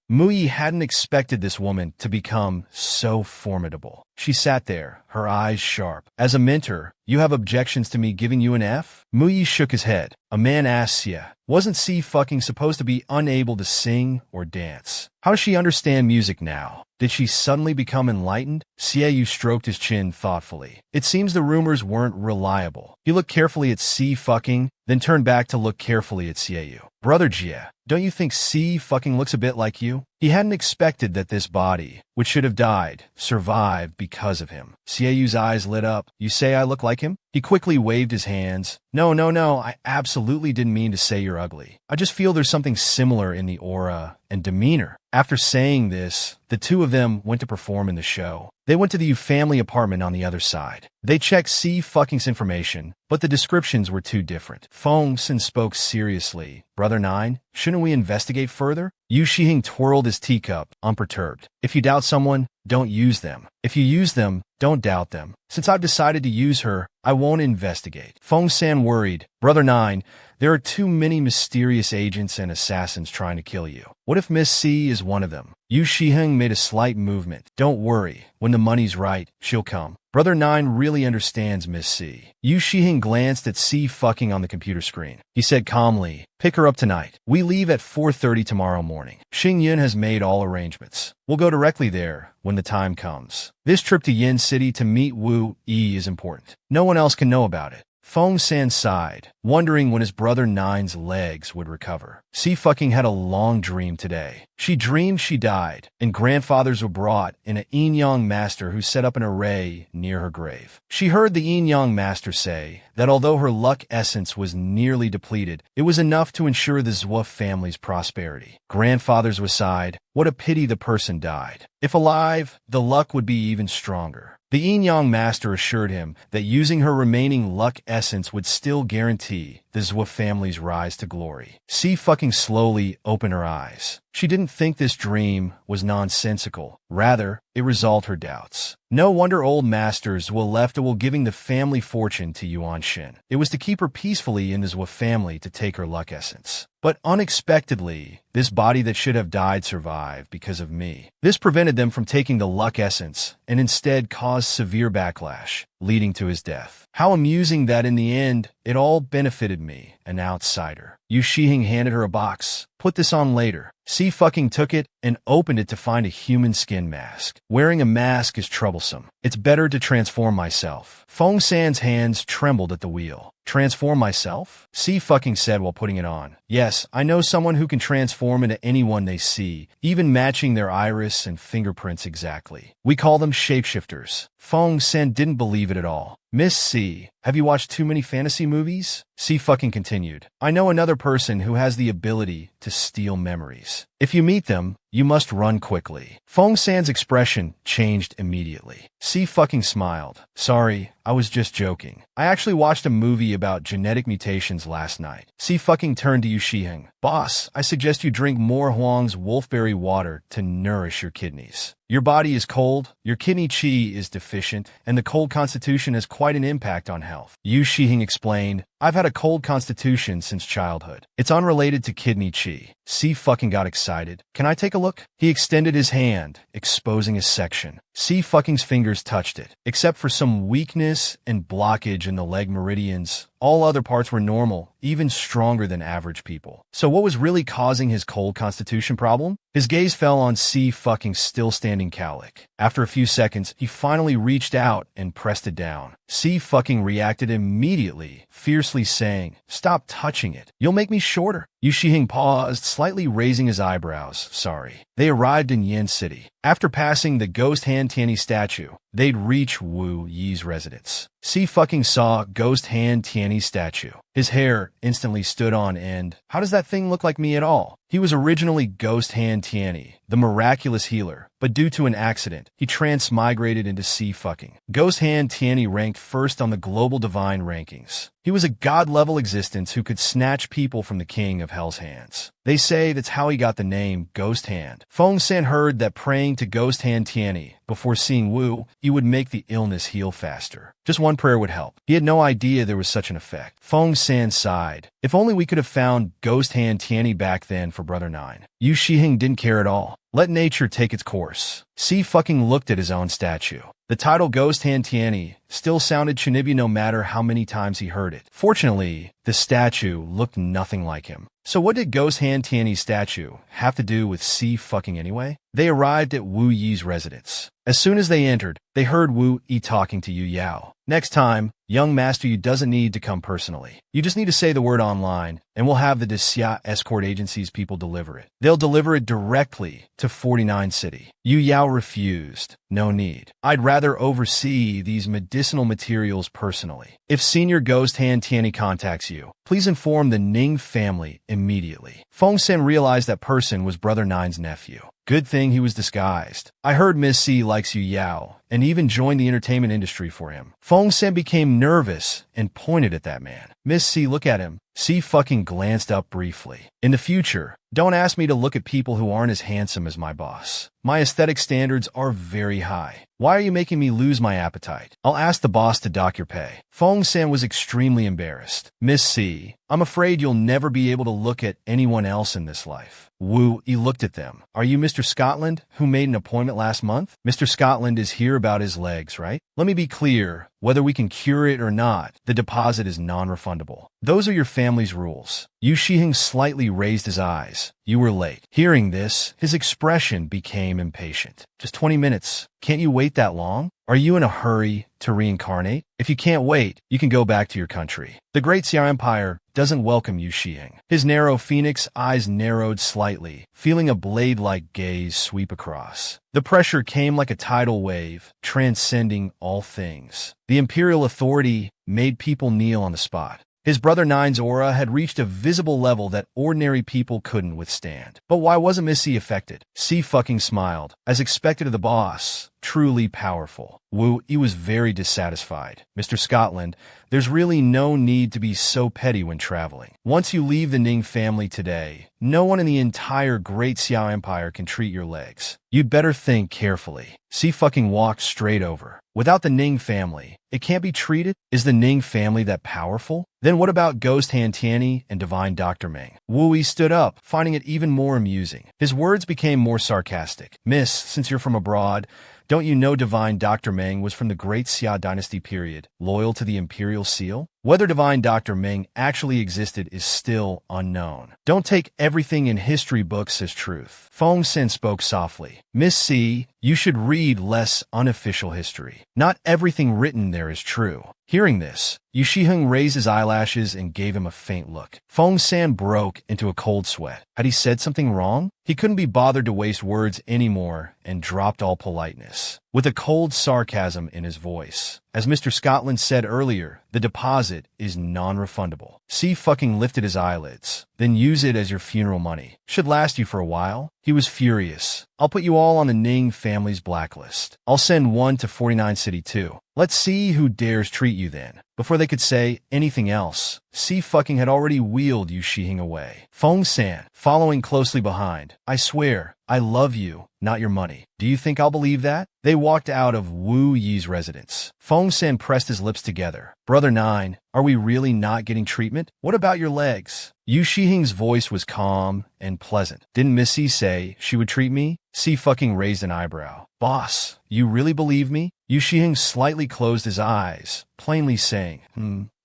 Mu Yi hadn't expected this woman to become so formidable. She sat there, her eyes sharp. "As a mentor, you have objections to me giving you an F?" Mu Yi shook his head. A man asked Xie, wasn't C fucking supposed to be unable to sing or dance? How does she understand music now? Did she suddenly become enlightened? Xie stroked his chin thoughtfully. It seems the rumors weren't reliable. He looked carefully at C fucking, then turned back to look carefully at Xie. "Brother Jie, don't you think C fucking looks a bit like you?" He hadn't expected that this body, which should have died, survived because of him. Xieyu's eyes lit up. "You say I look like him?" He quickly waved his hands. No, I absolutely didn't mean to say you're ugly. I just feel there's something similar in the aura and demeanor." After saying this, the two of them went to perform in the show. They went to the Yu family apartment on the other side. They checked C fucking's information, but the descriptions were too different. Feng Sin spoke seriously. "Brother Nine, shouldn't we investigate further?" Yu Shiheng twirled his teacup, unperturbed. "If you doubt someone, don't use them. If you use them, don't doubt them. Since I've decided to use her, I won't investigate." Feng San worried. "Brother Nine, there are too many mysterious agents and assassins trying to kill you. What if Miss C is one of them?" Yu Shiheng made a slight movement. "Don't worry. When the money's right, she'll come. Brother Nine really understands Miss C." Yu Shiheng glanced at C fucking on the computer screen. He said calmly, "Pick her up tonight. We leave at 4:30 tomorrow morning. Xing Yun has made all arrangements. We'll go directly there when the time comes. This trip to Yin City to meet Wu Yi is important. No one else can know about it." Feng San sighed, wondering when his brother Nine's legs would recover. C fucking had a long dream today. She dreamed she died, and grandfathers were brought in a Yin Yang master who set up an array near her grave. She heard the Yin Yang master say that although her luck essence was nearly depleted, it was enough to ensure the Zwa family's prosperity. Grandfathers were sighed, what a pity the person died. If alive, the luck would be even stronger. The Yin-Yang master assured him that using her remaining luck essence would still guarantee the Zwa family's rise to glory. C fucking slowly opened her eyes. She didn't think this dream was nonsensical. Rather, it resolved her doubts. No wonder old masters left a will giving the family fortune to Yuan Shin. It was to keep her peacefully in the Zwa family to take her luck essence. But unexpectedly, this body that should have died survived because of me. This prevented them from taking the luck essence and instead caused severe backlash, leading to his death. How amusing that in the end, it all benefited me, an outsider. Yu Shihing handed her a box. Put this on later. C fucking took it and opened it to find a human skin mask. Wearing a mask is troublesome. It's better to transform myself. Feng San's hands trembled at the wheel. Transform myself? C fucking said while putting it on. Yes, I know someone who can transform into anyone they see, even matching their iris and fingerprints exactly. We call them shapeshifters. Feng San didn't believe it at all. Miss C, have you watched too many fantasy movies? C fucking continued. I know another person who has the ability to steal memories. If you meet them, you must run quickly. Feng San's expression changed immediately. C fucking smiled. Sorry, I was just joking. I actually watched a movie about genetic mutations last night. C fucking turned to Yu Shiheng. Boss, I suggest you drink more Huang's wolfberry water to nourish your kidneys. Your body is cold, your kidney qi is deficient, and the cold constitution has quite an impact on health. Yu Shiheng explained, I've had a cold constitution since childhood. It's unrelated to kidney qi. C fucking got excited. Can I take a look? He extended his hand, exposing his section. C fucking's fingers touched it. Except for some weakness and blockage in the leg meridians, all other parts were normal, even stronger than average people. So what was really causing his cold constitution problem? His gaze fell on C fucking still standing cowlick. After a few seconds, he finally reached out and pressed it down. C fucking reacted immediately, fiercely saying, Stop touching it. You'll make me shorter. Yu Shiheng paused, slightly raising his eyebrows. Sorry. They arrived in Yin City. After passing the Ghost Han Tianyi statue, they'd reach Wu Yi's residence. C fucking saw Ghost Han Tianyi's statue. His hair instantly stood on end. How does that thing look like me at all? He was originally Ghost Han Tianyi, the miraculous healer, but due to an accident, he transmigrated into C fucking. Ghost Han Tianyi ranked first on the global divine rankings. He was a god-level existence who could snatch people from the king of Hell's hands. They say that's how he got the name Ghost Hand. Feng San heard that praying to Ghost Hand Tianyi before seeing Wu, he would make the illness heal faster. Just one prayer would help. He had no idea there was such an effect. Feng San sighed. If only we could have found Ghost Hand Tianyi back then for Brother Nine. Yu Shiheng didn't care at all. Let nature take its course. C fucking looked at his own statue. The title Ghost Hand Tianyi still sounded Chinibi no matter how many times he heard it. Fortunately, the statue looked nothing like him. So what did Ghost Hand Tianyi's statue have to do with C fucking anyway? They arrived at Wu Yi's residence. As soon as they entered, they heard Wu Yi talking to Yu Yao. Next time, young master Yu doesn't need to come personally. You just need to say the word online, and we'll have the Xia escort agency's people deliver it. They'll deliver it directly to 49 City. Yu Yao refused. No need. I'd rather oversee these medicinal materials personally. If Senior Ghost Hand Tianyi contacts you, please inform the Ning family immediately. Feng San realized that person was Brother Nine's nephew. Good thing he was disguised. I heard Miss C likes Yu Yao, and even joined the entertainment industry for him. Feng San became nervous and pointed at that man. Miss C, look at him. C fucking glanced up briefly. In the future, don't ask me to look at people who aren't as handsome as my boss. My aesthetic standards are very high. Why are you making me lose my appetite? I'll ask the boss to dock your pay. Feng San was extremely embarrassed. Miss C, I'm afraid you'll never be able to look at anyone else in this life. Wu Yi looked at them. Are you Mr. Scotland, who made an appointment last month? Mr. Scotland is here about his legs, right? Let me be clear. Whether we can cure it or not, the deposit is non-refundable. Those are your family's rules. Yu Shiheng slightly raised his eyes. You were late. Hearing this, his expression became impatient. Just 20 minutes. Can't you wait that long? Are you in a hurry to reincarnate? If you can't wait, you can go back to your country. The Great Xia Empire doesn't welcome Yu Shiheng. His narrow phoenix eyes narrowed slightly, feeling a blade-like gaze sweep across. The pressure came like a tidal wave, transcending all things. The imperial authority made people kneel on the spot. His brother Nine's aura had reached a visible level that ordinary people couldn't withstand. But why wasn't Miss C affected? C fucking smiled. As expected of the boss, truly powerful. Wu Yi was very dissatisfied. Mr. Scotland, there's really no need to be so petty when traveling. Once you leave the Ning family today, no one in the entire Great Xiao Empire can treat your legs. You'd better think carefully. C fucking walked straight over. Without the Ning family, it can't be treated? Is the Ning family that powerful? Then what about Ghost Han Tianyi and Divine Dr. Meng? Wu Yi stood up, finding it even more amusing. His words became more sarcastic. Miss, since you're from abroad, don't you know Divine Dr. Meng was from the Great Xia Dynasty period, loyal to the Imperial Seal? Whether Divine Dr. Meng actually existed is still unknown. Don't take everything in history books as truth. Feng Sen spoke softly. Miss C, you should read less unofficial history. Not everything written there is true. Hearing this, Yu Shiheng raised his eyelashes and gave him a faint look. Feng San broke into a cold sweat. Had he said something wrong? He couldn't be bothered to waste words anymore and dropped all politeness, with a cold sarcasm in his voice. As Mr. Scotland said earlier, the deposit is non-refundable. C fucking lifted his eyelids. Then use it as your funeral money. Should last you for a while. He was furious. I'll put you all on the Ning family's blacklist. I'll send one to 49 City too. Let's see who dares treat you then. Before they could say anything else, C fucking had already wheeled Yu Shiheng away. Feng San, following closely behind. I swear, I love you, not your money. Do you think I'll believe that? They walked out of Wu Yi's residence. Feng San pressed his lips together. Brother Nine, are we really not getting treatment? What about your legs? Yu Shiheng's voice was calm and pleasant. Didn't Miss C say she would treat me? C fucking raised an eyebrow. Boss, you really believe me? Yu Shiheng slightly closed his eyes, plainly saying,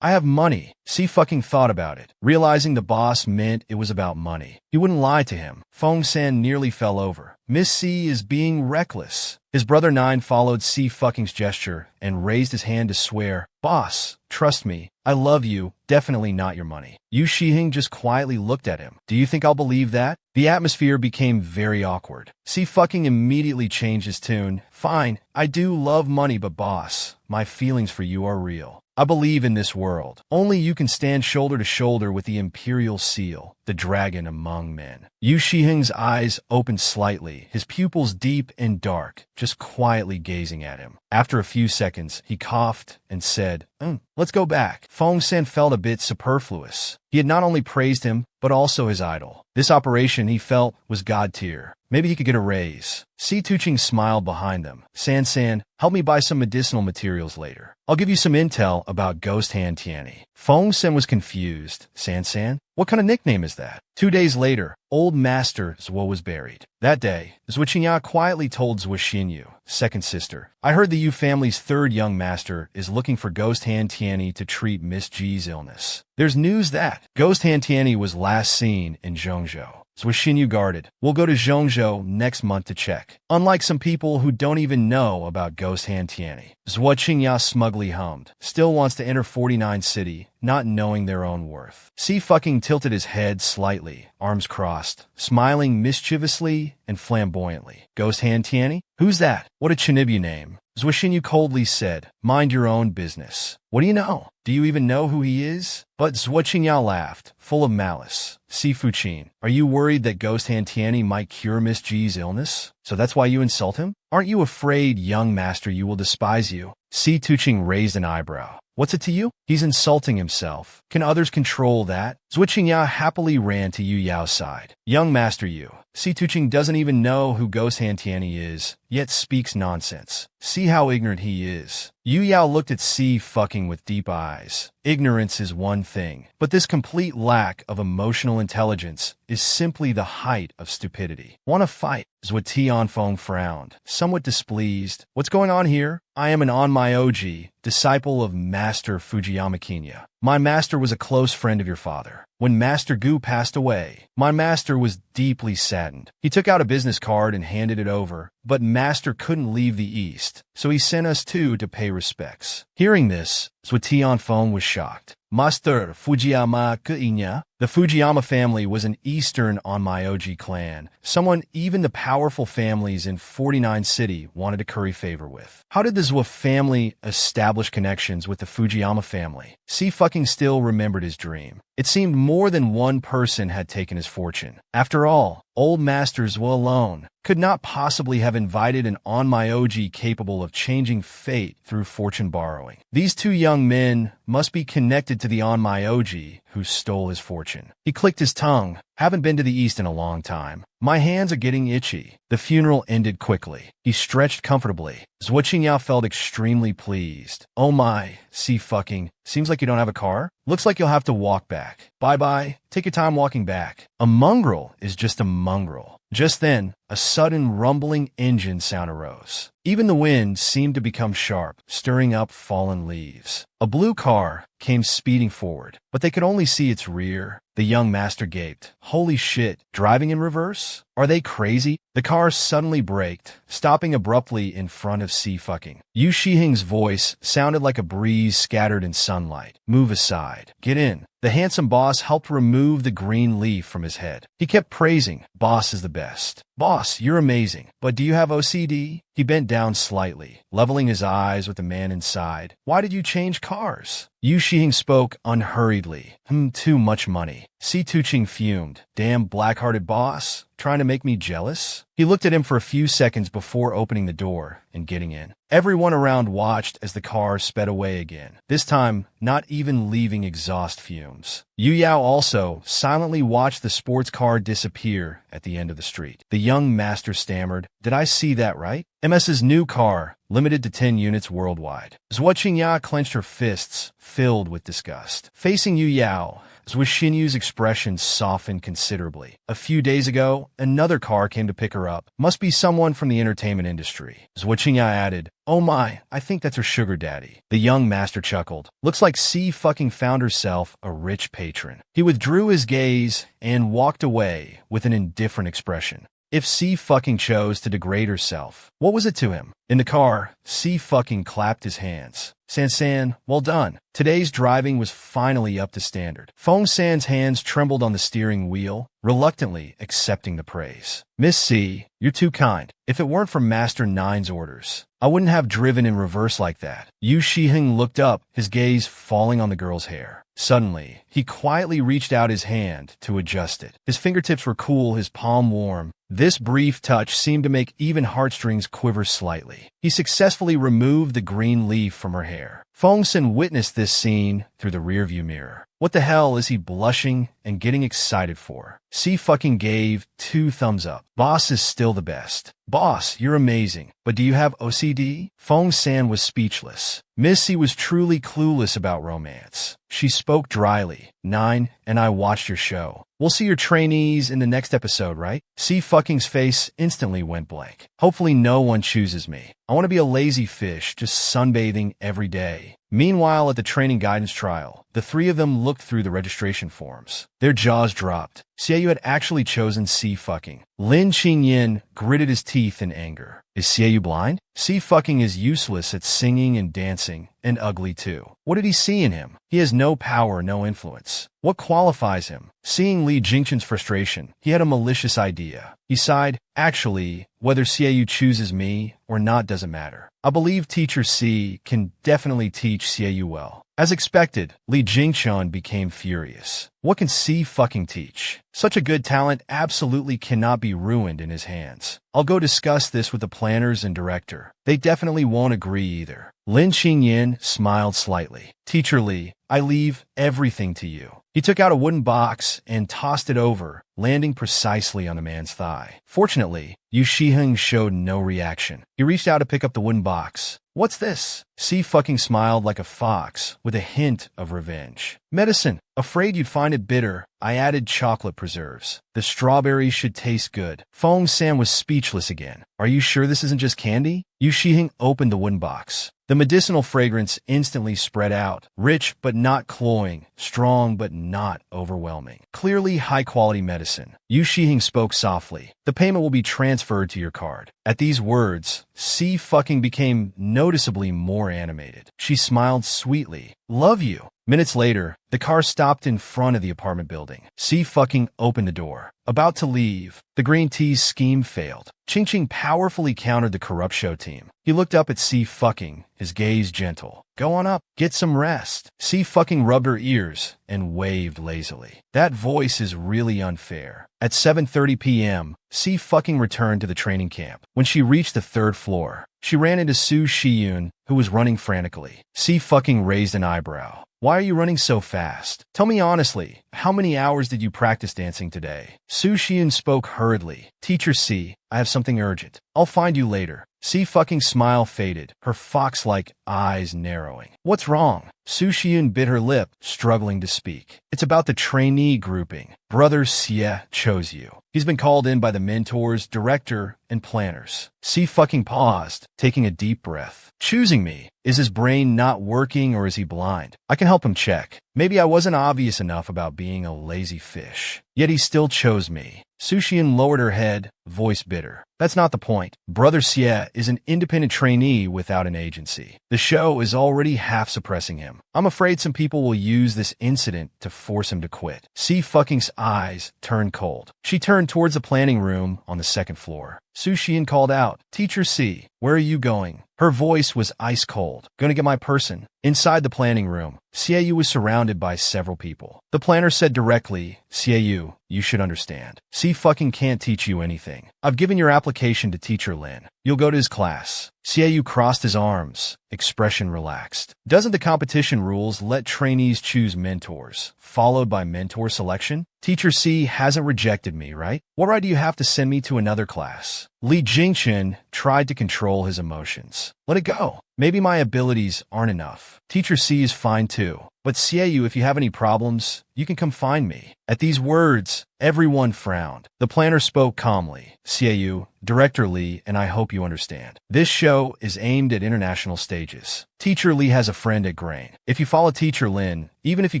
I have money. C fucking thought about it, realizing the boss meant it was about money. He wouldn't lie to him. Feng San nearly fell over. Miss C is being reckless. His brother Nine followed C fucking's gesture and raised his hand to swear. Boss, trust me, I love you, definitely not your money. Yu Shiheng just quietly looked at him. Do you think I'll believe that? The atmosphere became very awkward. C fucking immediately changed his tune. Fine, I do love money, but boss, my feelings for you are real. I believe in this world. Only you can stand shoulder to shoulder with the Imperial Seal, the dragon among men. Yu Shiheng's eyes opened slightly, his pupils deep and dark, just quietly gazing at him. After a few seconds, he coughed and said, let's go back. Feng San felt a bit superfluous. He had not only praised him, but also his idol. This operation, he felt, was god tier. Maybe he could get a raise. Si Tuqing smiled behind them. San, help me buy some medicinal materials later. I'll give you some intel about Ghost Han Tianyi. Feng Sen was confused. San? What kind of nickname is that? 2 days later, old Master Zhuo was buried. That day, Zhuo Qingya quietly told Zhuo Xinyu, second sister, I heard the Yu family's third young master is looking for Ghost Han Tianyi to treat Miss G's illness. There's news that Ghost Han Tianyi was last seen in Zhongzhou. Zhuo Xinyu guarded. We'll go to Zhongzhou next month to check. Unlike some people who don't even know about Ghost Han Tianyi. Zhuo Qingya smugly hummed. Still wants to enter 49 City, not knowing their own worth. C fucking tilted his head slightly, arms crossed, smiling mischievously and flamboyantly. Ghost Han Tianyi? Who's that? What a Chinibya name. Zhuo Xinyu coldly said, mind your own business. What do you know? Do you even know who he is? But Zhuo Qingya laughed, full of malice. Si Fuqin, are you worried that Ghost Han Tianyi might cure Miss G's illness? So that's why you insult him? Aren't you afraid, young master, you will despise you? Si Tuqing raised an eyebrow. What's it to you? He's insulting himself. Can others control that? Zhuo Qingya happily ran to Yu Yao's side. Young Master Yu, Si Tuqing doesn't even know who Ghost Han Tianyi is, yet speaks nonsense. See how ignorant he is. Yu Yao looked at Si fucking with deep eyes. Ignorance is one thing, but this complete lack of emotional intelligence is simply the height of stupidity. Want to fight? Zhuo Tianfeng frowned, somewhat displeased. What's going on here? I am an Onmyoji, disciple of Master Fujiyama Kinya. My master was a close friend of your father. When Master Gu passed away, my master was deeply saddened. He took out a business card and handed it over, but Master couldn't leave the East, so he sent us two to pay respects. Hearing this, Swatian Phone was shocked. Master Fujiyama Kinya. The Fujiyama family was an Eastern Onmyoji clan, someone even the powerful families in 49 City wanted to curry favor with. How did the Zwa family establish connections with the Fujiyama family? C fucking still remembered his dream. It seemed more than one person had taken his fortune. After all, old Master Zwa alone could not possibly have invited an Onmyoji capable of changing fate through fortune borrowing. These two young men must be connected to the Onmyoji who stole his fortune. He clicked his tongue. Haven't been to the East in a long time. My hands are getting itchy. The funeral ended quickly. He stretched comfortably. Zwa Qingyao felt extremely pleased. Oh my, see fucking, seems like you don't have a car? Looks like you'll have to walk back. Bye-bye. Take your time walking back. A mongrel is just a mongrel. Just then, a sudden rumbling engine sound arose. Even the wind seemed to become sharp, stirring up fallen leaves. A blue car came speeding forward, but they could only see its rear. The young master gaped. Holy shit, driving in reverse? Are they crazy? The car suddenly braked, stopping abruptly in front of C fucking. Yu Shihing's voice sounded like a breeze scattered in sunlight. Move aside. Get in. The handsome boss helped remove the green leaf from his head. He kept praising, boss is the best. Boss, you're amazing. But do you have OCD? He bent down slightly, leveling his eyes with the man inside. Why did you change cars? Yu Shihing spoke unhurriedly. Too much money. Si Tuqing fumed. Damn black-hearted boss. Trying to make me jealous? He looked at him for a few seconds before opening the door and getting in. Everyone around watched as the car sped away again, this time not even leaving exhaust fumes. Yu Yao also silently watched the sports car disappear at the end of the street. The young master stammered, "Did I see that right?" MS's new car, limited to 10 units worldwide. Zwa Qingya clenched her fists, filled with disgust. Facing Yu Yao, Zwa Xinyu's expression softened considerably. A few days ago, another car came to pick her up. Must be someone from the entertainment industry. Zwa Qingya added, "Oh my, I think that's her sugar daddy." The young master chuckled. Looks like C fucking found herself a rich patron. He withdrew his gaze and walked away with an indifferent expression. If C fucking chose to degrade herself, what was it to him? In the car, C fucking clapped his hands. San, well done. Today's driving was finally up to standard. Feng San's hands trembled on the steering wheel, reluctantly accepting the praise. Miss C, you're too kind. If it weren't for Master Nine's orders, I wouldn't have driven in reverse like that. Yu Shihing looked up, his gaze falling on the girl's hair. Suddenly, he quietly reached out his hand to adjust it. His fingertips were cool, his palm warm. This brief touch seemed to make even heartstrings quiver slightly. He successfully removed the green leaf from her hair. Feng San witnessed this scene through the rearview mirror. What the hell is he blushing and getting excited for? C fucking gave 2 thumbs up. Boss is still the best. Boss, you're amazing. But do you have OCD? Feng San was speechless. Missy was truly clueless about romance. She spoke dryly. 9, and I watched your show. We'll see your trainees in the next episode, right? C fucking's face instantly went blank. Hopefully no one chooses me. I want to be a lazy fish, just sunbathing every day. Meanwhile, at the training guidance trial, the 3 of them looked through the registration forms. Their jaws dropped. Xiaoyu had actually chosen C fucking. Lin Qingyin gritted his teeth in anger. Is Xiaoyu blind? C fucking is useless at singing and dancing, and ugly too. What did he see in him? He has no power, no influence. What qualifies him? Seeing Li Jingchen's frustration, he had a malicious idea. He sighed, actually, whether Xiaoyu chooses me or not doesn't matter. I believe Teacher C can definitely teach Xiaoyu well. As expected, Li Jingchen became furious. What can C fucking teach? Such a good talent absolutely cannot be ruined in his hands. I'll go discuss this with the planners and director. They definitely won't agree either. Lin Qingyin smiled slightly. Teacher Li, I leave everything to you. He took out a wooden box and tossed it over, landing precisely on the man's thigh. Fortunately, Yu Shiheng showed no reaction. He reached out to pick up the wooden box. What's this? C fucking smiled like a fox with a hint of revenge. Medicine. Afraid you'd find it bitter, I added chocolate preserves. The strawberries should taste good. Foam Sam was speechless again. Are you sure this isn't just candy? Yu Shihing opened the wooden box. The medicinal fragrance instantly spread out, rich but not cloying, strong but not overwhelming. Clearly high-quality medicine. Yu Shihing spoke softly. The payment will be transferred to your card. At these words, C fucking became noticeably more animated. She smiled sweetly. Love you. Minutes later, the car stopped in front of the apartment building. C fucking opened the door. About to leave, the green tea's scheme failed. Ching Ching powerfully countered the corrupt show team. He looked up at C fucking, his gaze gentle. Go on up, get some rest. C fucking rubbed her ears and waved lazily. That voice is really unfair. At 7:30 p.m., C fucking returned to the training camp. When she reached the third floor, she ran into Su Shiyun, who was running frantically. C fucking raised an eyebrow. Why are you running so fast? Tell me honestly, how many hours did you practice dancing today? Su Shiyun spoke hurriedly. Teacher C, I have something urgent. I'll find you later. C fucking smile faded, her fox-like eyes narrowing. What's wrong? Su Shiyun bit her lip, struggling to speak. It's about the trainee grouping. Brother Xie chose you. He's been called in by the mentors, director, and planners. C fucking paused, taking a deep breath. Choosing me. Is his brain not working or is he blind? I can help him check. Maybe I wasn't obvious enough about being a lazy fish. Yet he still chose me. Su Shiyun lowered her head, voice bitter. That's not the point. Brother Xie is an independent trainee without an agency. The show is already half suppressing him. I'm afraid some people will use this incident to force him to quit. C fucking's eyes turned cold. She turned towards the planning room on the second floor. Su Shiyun called out, Teacher C, where are you going? Her voice was ice cold. Gonna get my person. Inside the planning room, Xie was surrounded by several people. The planner said directly, Xie, you should understand. C fucking can't teach you anything. I've given your application to Teacher Lin. You'll go to his class. Xie crossed his arms, expression relaxed. Doesn't the competition rules let trainees choose mentors, followed by mentor selection? Teacher C hasn't rejected me, right? What right do you have to send me to another class? Li Jingchen tried to control his emotions. Let it go. Maybe my abilities aren't enough. Teacher C is fine too. But Xie, if you have any problems, you can come find me. At these words, everyone frowned. The planner spoke calmly. Xie, Director Li, and I hope you understand. This show is aimed at international stages. Teacher Li has a friend at Grain. If you follow Teacher Lin, even if you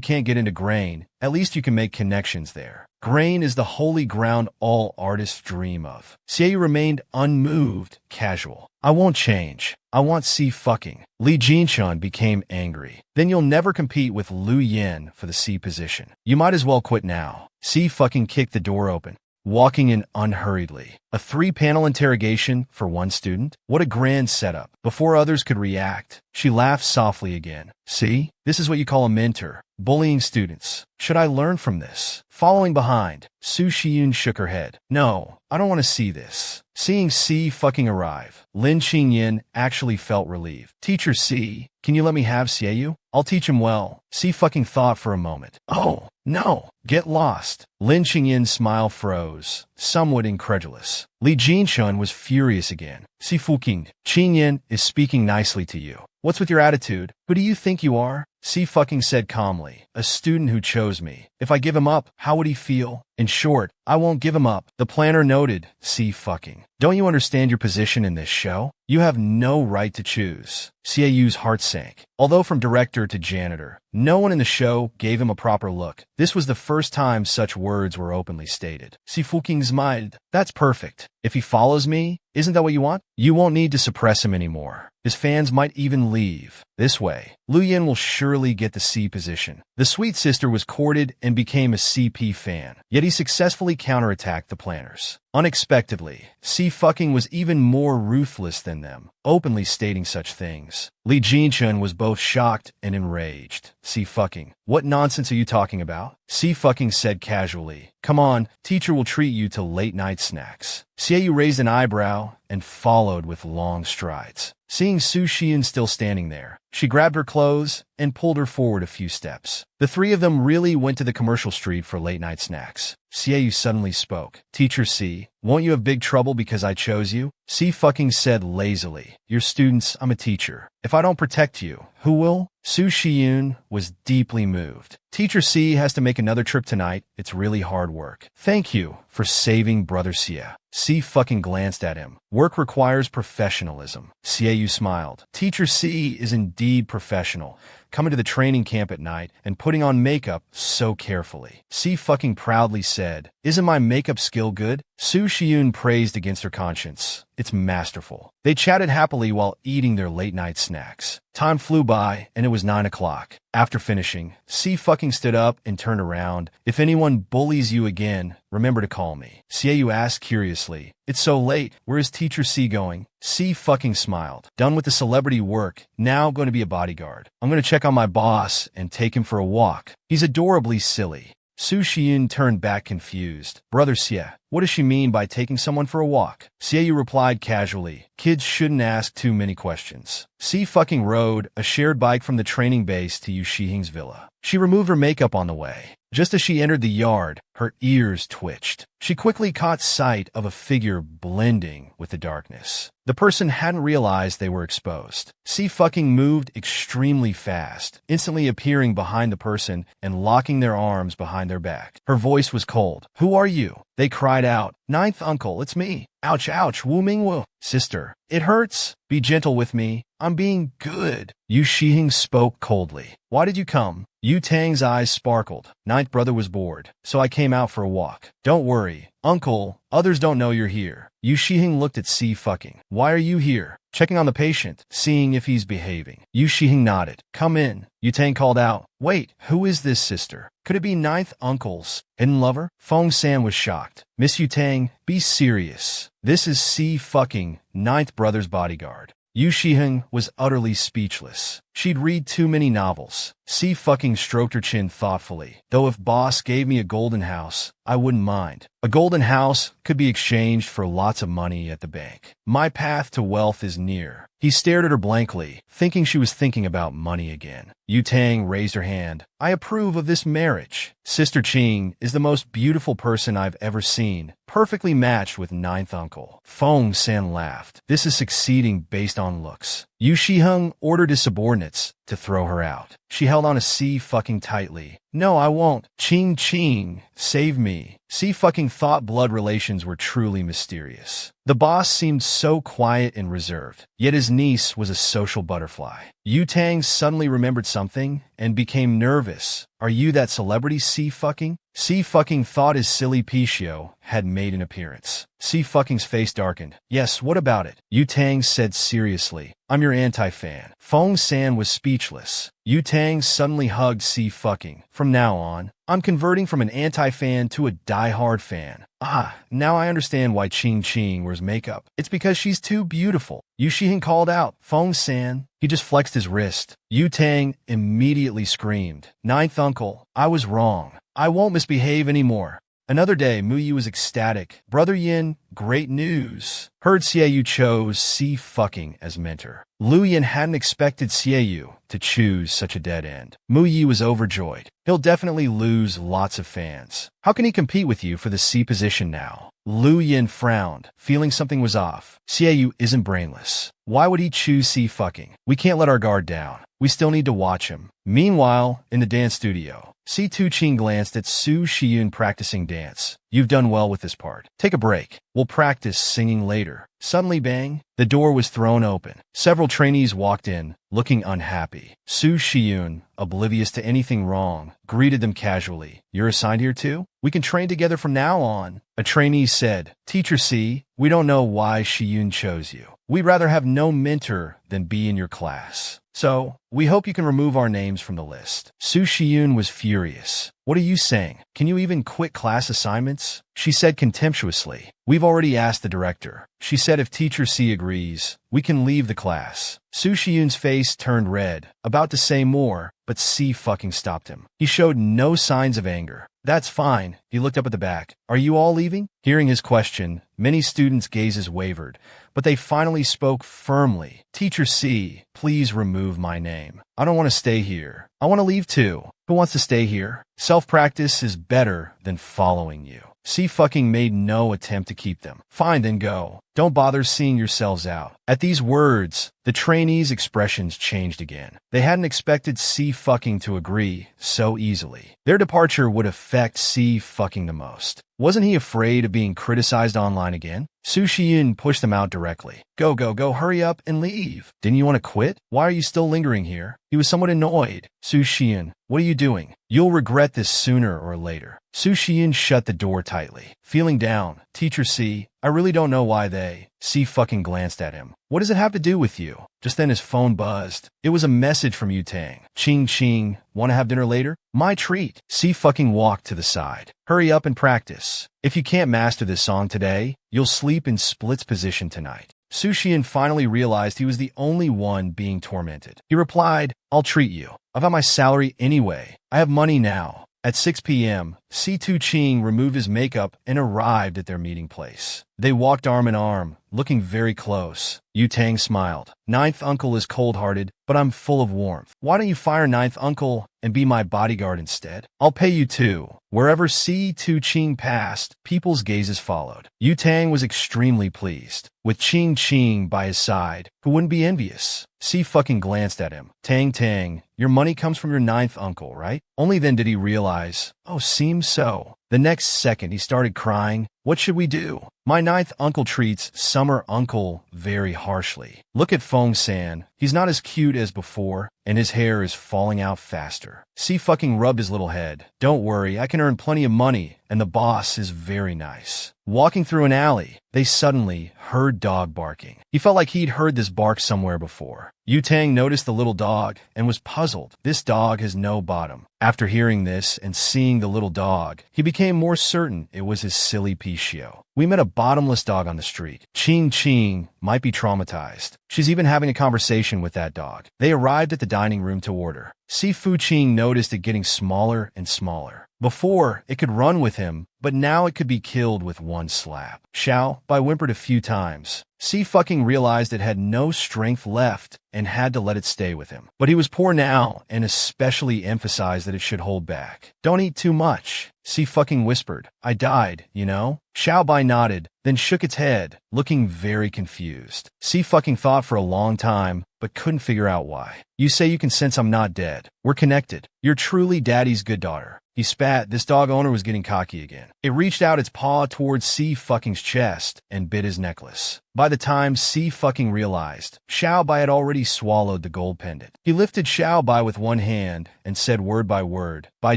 can't get into Grain, at least you can make connections there. Grain is the holy ground all artists dream of. Xie remained unmoved, casual. I won't change. I want C fucking. Li Jinchun became angry. Then you'll never compete with Lu Yin for the C position. You might as well quit now. C fucking kicked the door open, walking in unhurriedly. A 3-panel interrogation for one student? What a grand setup. Before others could react, she laughed softly again. See? This is what you call a mentor. Bullying students. Should I learn from this? Following behind, Su Shiyun shook her head. No, I don't want to see this. Seeing C fucking arrive, Lin Qingyin actually felt relieved. Teacher C, can you let me have Xie? I'll teach him well. C fucking thought for a moment. Oh, no. Get lost. Lin Qingyin's smile froze, somewhat incredulous. Li Jinchun was furious again. Si fucking, Qingyin is speaking nicely to you. What's with your attitude? Who do you think you are? C fucking said calmly. A student who chose me. If I give him up, how would he feel? In short, I won't give him up. The planner noted. C fucking. Don't you understand your position in this show? You have no right to choose. Xieyu's heart sank. Although from director to janitor, no one in the show gave him a proper look. This was the first time such words were openly stated. Si fucking smiled. That's perfect. If he follows me, isn't that what you want? You won't need to suppress him anymore. His fans might even leave. This way, Lu Yin will surely get the C position. The sweet sister was courted and became a CP fan, yet he successfully counterattacked the planners. Unexpectedly, C fucking was even more ruthless than them, openly stating such things. Li Jinchun was both shocked and enraged. C fucking, what nonsense are you talking about? C fucking said casually. Come on, teacher will treat you to late night snacks. Xieyou raised an eyebrow and followed with long strides. Seeing Su Xian still standing there, she grabbed her clothes and pulled her forward a few steps. The three of them really went to the commercial street for late night snacks. Sieu suddenly spoke. Teacher C, won't you have big trouble because I chose you? C fucking said lazily. Your students, I'm a teacher. If I don't protect you, who will? Su Shiyun was deeply moved. Teacher C has to make another trip tonight. It's really hard work. Thank you for saving Brother Xie. C fucking glanced at him. Work requires professionalism. Sieu smiled. Teacher C is indeed professional, coming to the training camp at night and putting on makeup so carefully. C fucking proudly said, isn't my makeup skill good? Su Shiyun praised against her conscience. It's masterful. They chatted happily while eating their late-night snacks. Time flew by, and it was 9 o'clock. After finishing, C fucking stood up and turned around. If anyone bullies you again, remember to call me. Sieu asked curiously. It's so late. Where is Teacher C going? C fucking smiled. Done with the celebrity work. Now going to be a bodyguard. I'm going to check on my boss and take him for a walk. He's adorably silly. Su Shiyun turned back confused. Brother Xie, what does she mean by taking someone for a walk? Sieu replied casually. Kids shouldn't ask too many questions. C fucking rode a shared bike from the training base to Yu Shihing's villa. She removed her makeup on the way. Just as she entered the yard, her ears twitched. She quickly caught sight of a figure blending with the darkness. The person hadn't realized they were exposed. C fucking moved extremely fast, instantly appearing behind the person and locking their arms behind their back. Her voice was cold. Who are you? They cried out. Ninth uncle, it's me. Ouch, ouch, Wu Mingwu. Sister, it hurts. Be gentle with me. I'm being good. Yu Shihing spoke coldly. Why did you come? Yu Tang's eyes sparkled. Ninth brother was bored, so I came out for a walk. Don't worry, uncle. Others don't know you're here. Yu Shihing looked at C fucking. Why are you here? Checking on the patient, seeing if he's behaving. Yu Shihing nodded. Come in. Yu Tang called out. Wait, who is this sister? Could it be Ninth uncle's hidden lover? Feng San was shocked. Miss Yu Tang, be serious. This is C fucking Ninth brother's bodyguard. Yu Shihing was utterly speechless. She'd read too many novels. C fucking stroked her chin thoughtfully. Though if boss gave me a golden house, I wouldn't mind. A golden house could be exchanged for lots of money at the bank. My path to wealth is near. He stared at her blankly, thinking she was thinking about money again. Yu Tang raised her hand. I approve of this marriage. Sister Qing is the most beautiful person I've ever seen, perfectly matched with Ninth uncle. Feng San laughed. This is succeeding based on looks. Yu Shiheng ordered his subordinates to throw her out. She held on to C fucking tightly. No, I won't. Qing, save me. C fucking thought blood relations were truly mysterious. The boss seemed so quiet and reserved, yet his niece was a social butterfly. Yu Tang suddenly remembered something and became nervous. Are you that celebrity C fucking? C fucking thought his silly Pichio had made an appearance. C fucking's face darkened. Yes, what about it? Yu Tang said seriously. I'm your anti-fan. Feng San was speechless. Yu Tang suddenly hugged C fucking. From now on, I'm converting from an anti-fan to a die-hard fan. Ah, now I understand why Qing wears makeup. It's because she's too beautiful. Yu Shihing called out, Feng San. He just flexed his wrist. Yu Tang immediately screamed, Ninth uncle, I was wrong. I won't misbehave anymore. Another day, Mu Yu was ecstatic. Brother Yin, great news. Heard Sieu chose C fucking as mentor. Lu Yin hadn't expected Sieu to choose such a dead end. Mu Yu was overjoyed. He'll definitely lose lots of fans. How can he compete with you for the C position now? Lu Yin frowned, feeling something was off. Sieu isn't brainless. Why would he choose C fucking? We can't let our guard down. We still need to watch him. Meanwhile, in the dance studio, C2 Qing glanced at Su Shiyun practicing dance. You've done well with this part. Take a break. We'll practice singing later. Suddenly, bang, the door was thrown open. Several trainees walked in, looking unhappy. Su Shiyun, oblivious to anything wrong, greeted them casually. You're assigned here too? We can train together from now on. A trainee said, Teacher C, we don't know why Shiyun chose you. We'd rather have no mentor than be in your class. So, we hope you can remove our names from the list. Su Shiyun was furious. What are you saying? Can you even quit class assignments? She said contemptuously. We've already asked the director. She said if Teacher C agrees, we can leave the class. Su Shiyun's face turned red, about to say more, but C fucking stopped him. He showed no signs of anger. That's fine. He looked up at the back. Are you all leaving? Hearing his question, many students' gazes wavered, but they finally spoke firmly. Teacher C, please remove my name. I don't want to stay here. I want to leave too. Who wants to stay here? Self-practice is better than following you. C fucking made no attempt to keep them. Fine, then go. Don't bother seeing yourselves out. At these words, the trainees' expressions changed again. They hadn't expected C fucking to agree so easily. Their departure would affect C fucking the most. Wasn't he afraid of being criticized online again? Su Shiyun pushed them out directly. Go, hurry up and leave. Didn't you want to quit? Why are you still lingering here? He was somewhat annoyed. Su Shiyun, what are you doing? You'll regret this sooner or later. Su Shiyun shut the door tightly. Feeling down, Teacher C, I really don't know why they. C fucking glanced at him. What does it have to do with you? Just then his phone buzzed. It was a message from Yu Tang. Ching, want to have dinner later? My treat. C fucking walked to the side. Hurry up and practice. If you can't master this song today, you'll sleep in splits position tonight. Su Shiyun finally realized he was the only one being tormented. He replied, I'll treat you. I've got my salary anyway. I have money now. At 6 p.m., C2 Ching removed his makeup and arrived at their meeting place. They walked arm in arm, looking very close. Yu Tang smiled. Ninth uncle is cold-hearted, but I'm full of warmth. Why don't you fire ninth uncle and be my bodyguard instead? I'll pay you too. Wherever C2 Ching passed, people's gazes followed. Yu Tang was extremely pleased. With Ching by his side, who wouldn't be envious? C fucking glanced at him. Tang, your money comes from your ninth uncle, right? Only then did he realize, oh, seems so. The next second he started crying. What should we do? My ninth uncle treats summer uncle very harshly. Look at Fong San. He's not as cute as before, and his hair is falling out faster. C fucking rubbed his little head. Don't worry, I can earn plenty of money, and the boss is very nice. Walking through an alley, they suddenly heard dog barking. He felt like he'd heard this bark somewhere before. Yu Tang noticed the little dog and was puzzled. This dog has no bottom. After hearing this and seeing the little dog, he became more certain it was his silly Pichio. We met a bottomless dog on the street. Ching might be traumatized. She's even having a conversation with that dog. They arrived at the dining room to order. Si Fu Ching noticed it getting smaller and smaller. Before, it could run with him, but now it could be killed with one slap. Xiao Bai whimpered a few times. C fucking realized it had no strength left and had to let it stay with him. But he was poor now and especially emphasized that it should hold back. Don't eat too much. C fucking whispered. I died, you know? Xiao Bai nodded, then shook its head, looking very confused. C fucking thought for a long time, but couldn't figure out why. You say you can sense I'm not dead. We're connected. You're truly daddy's good daughter. He spat. This dog owner was getting cocky again. It reached out its paw towards C fucking's chest and bit his necklace. By the time C fucking realized, Xiao Bai had already swallowed the gold pendant. He lifted Xiao Bai with one hand and said word by word, By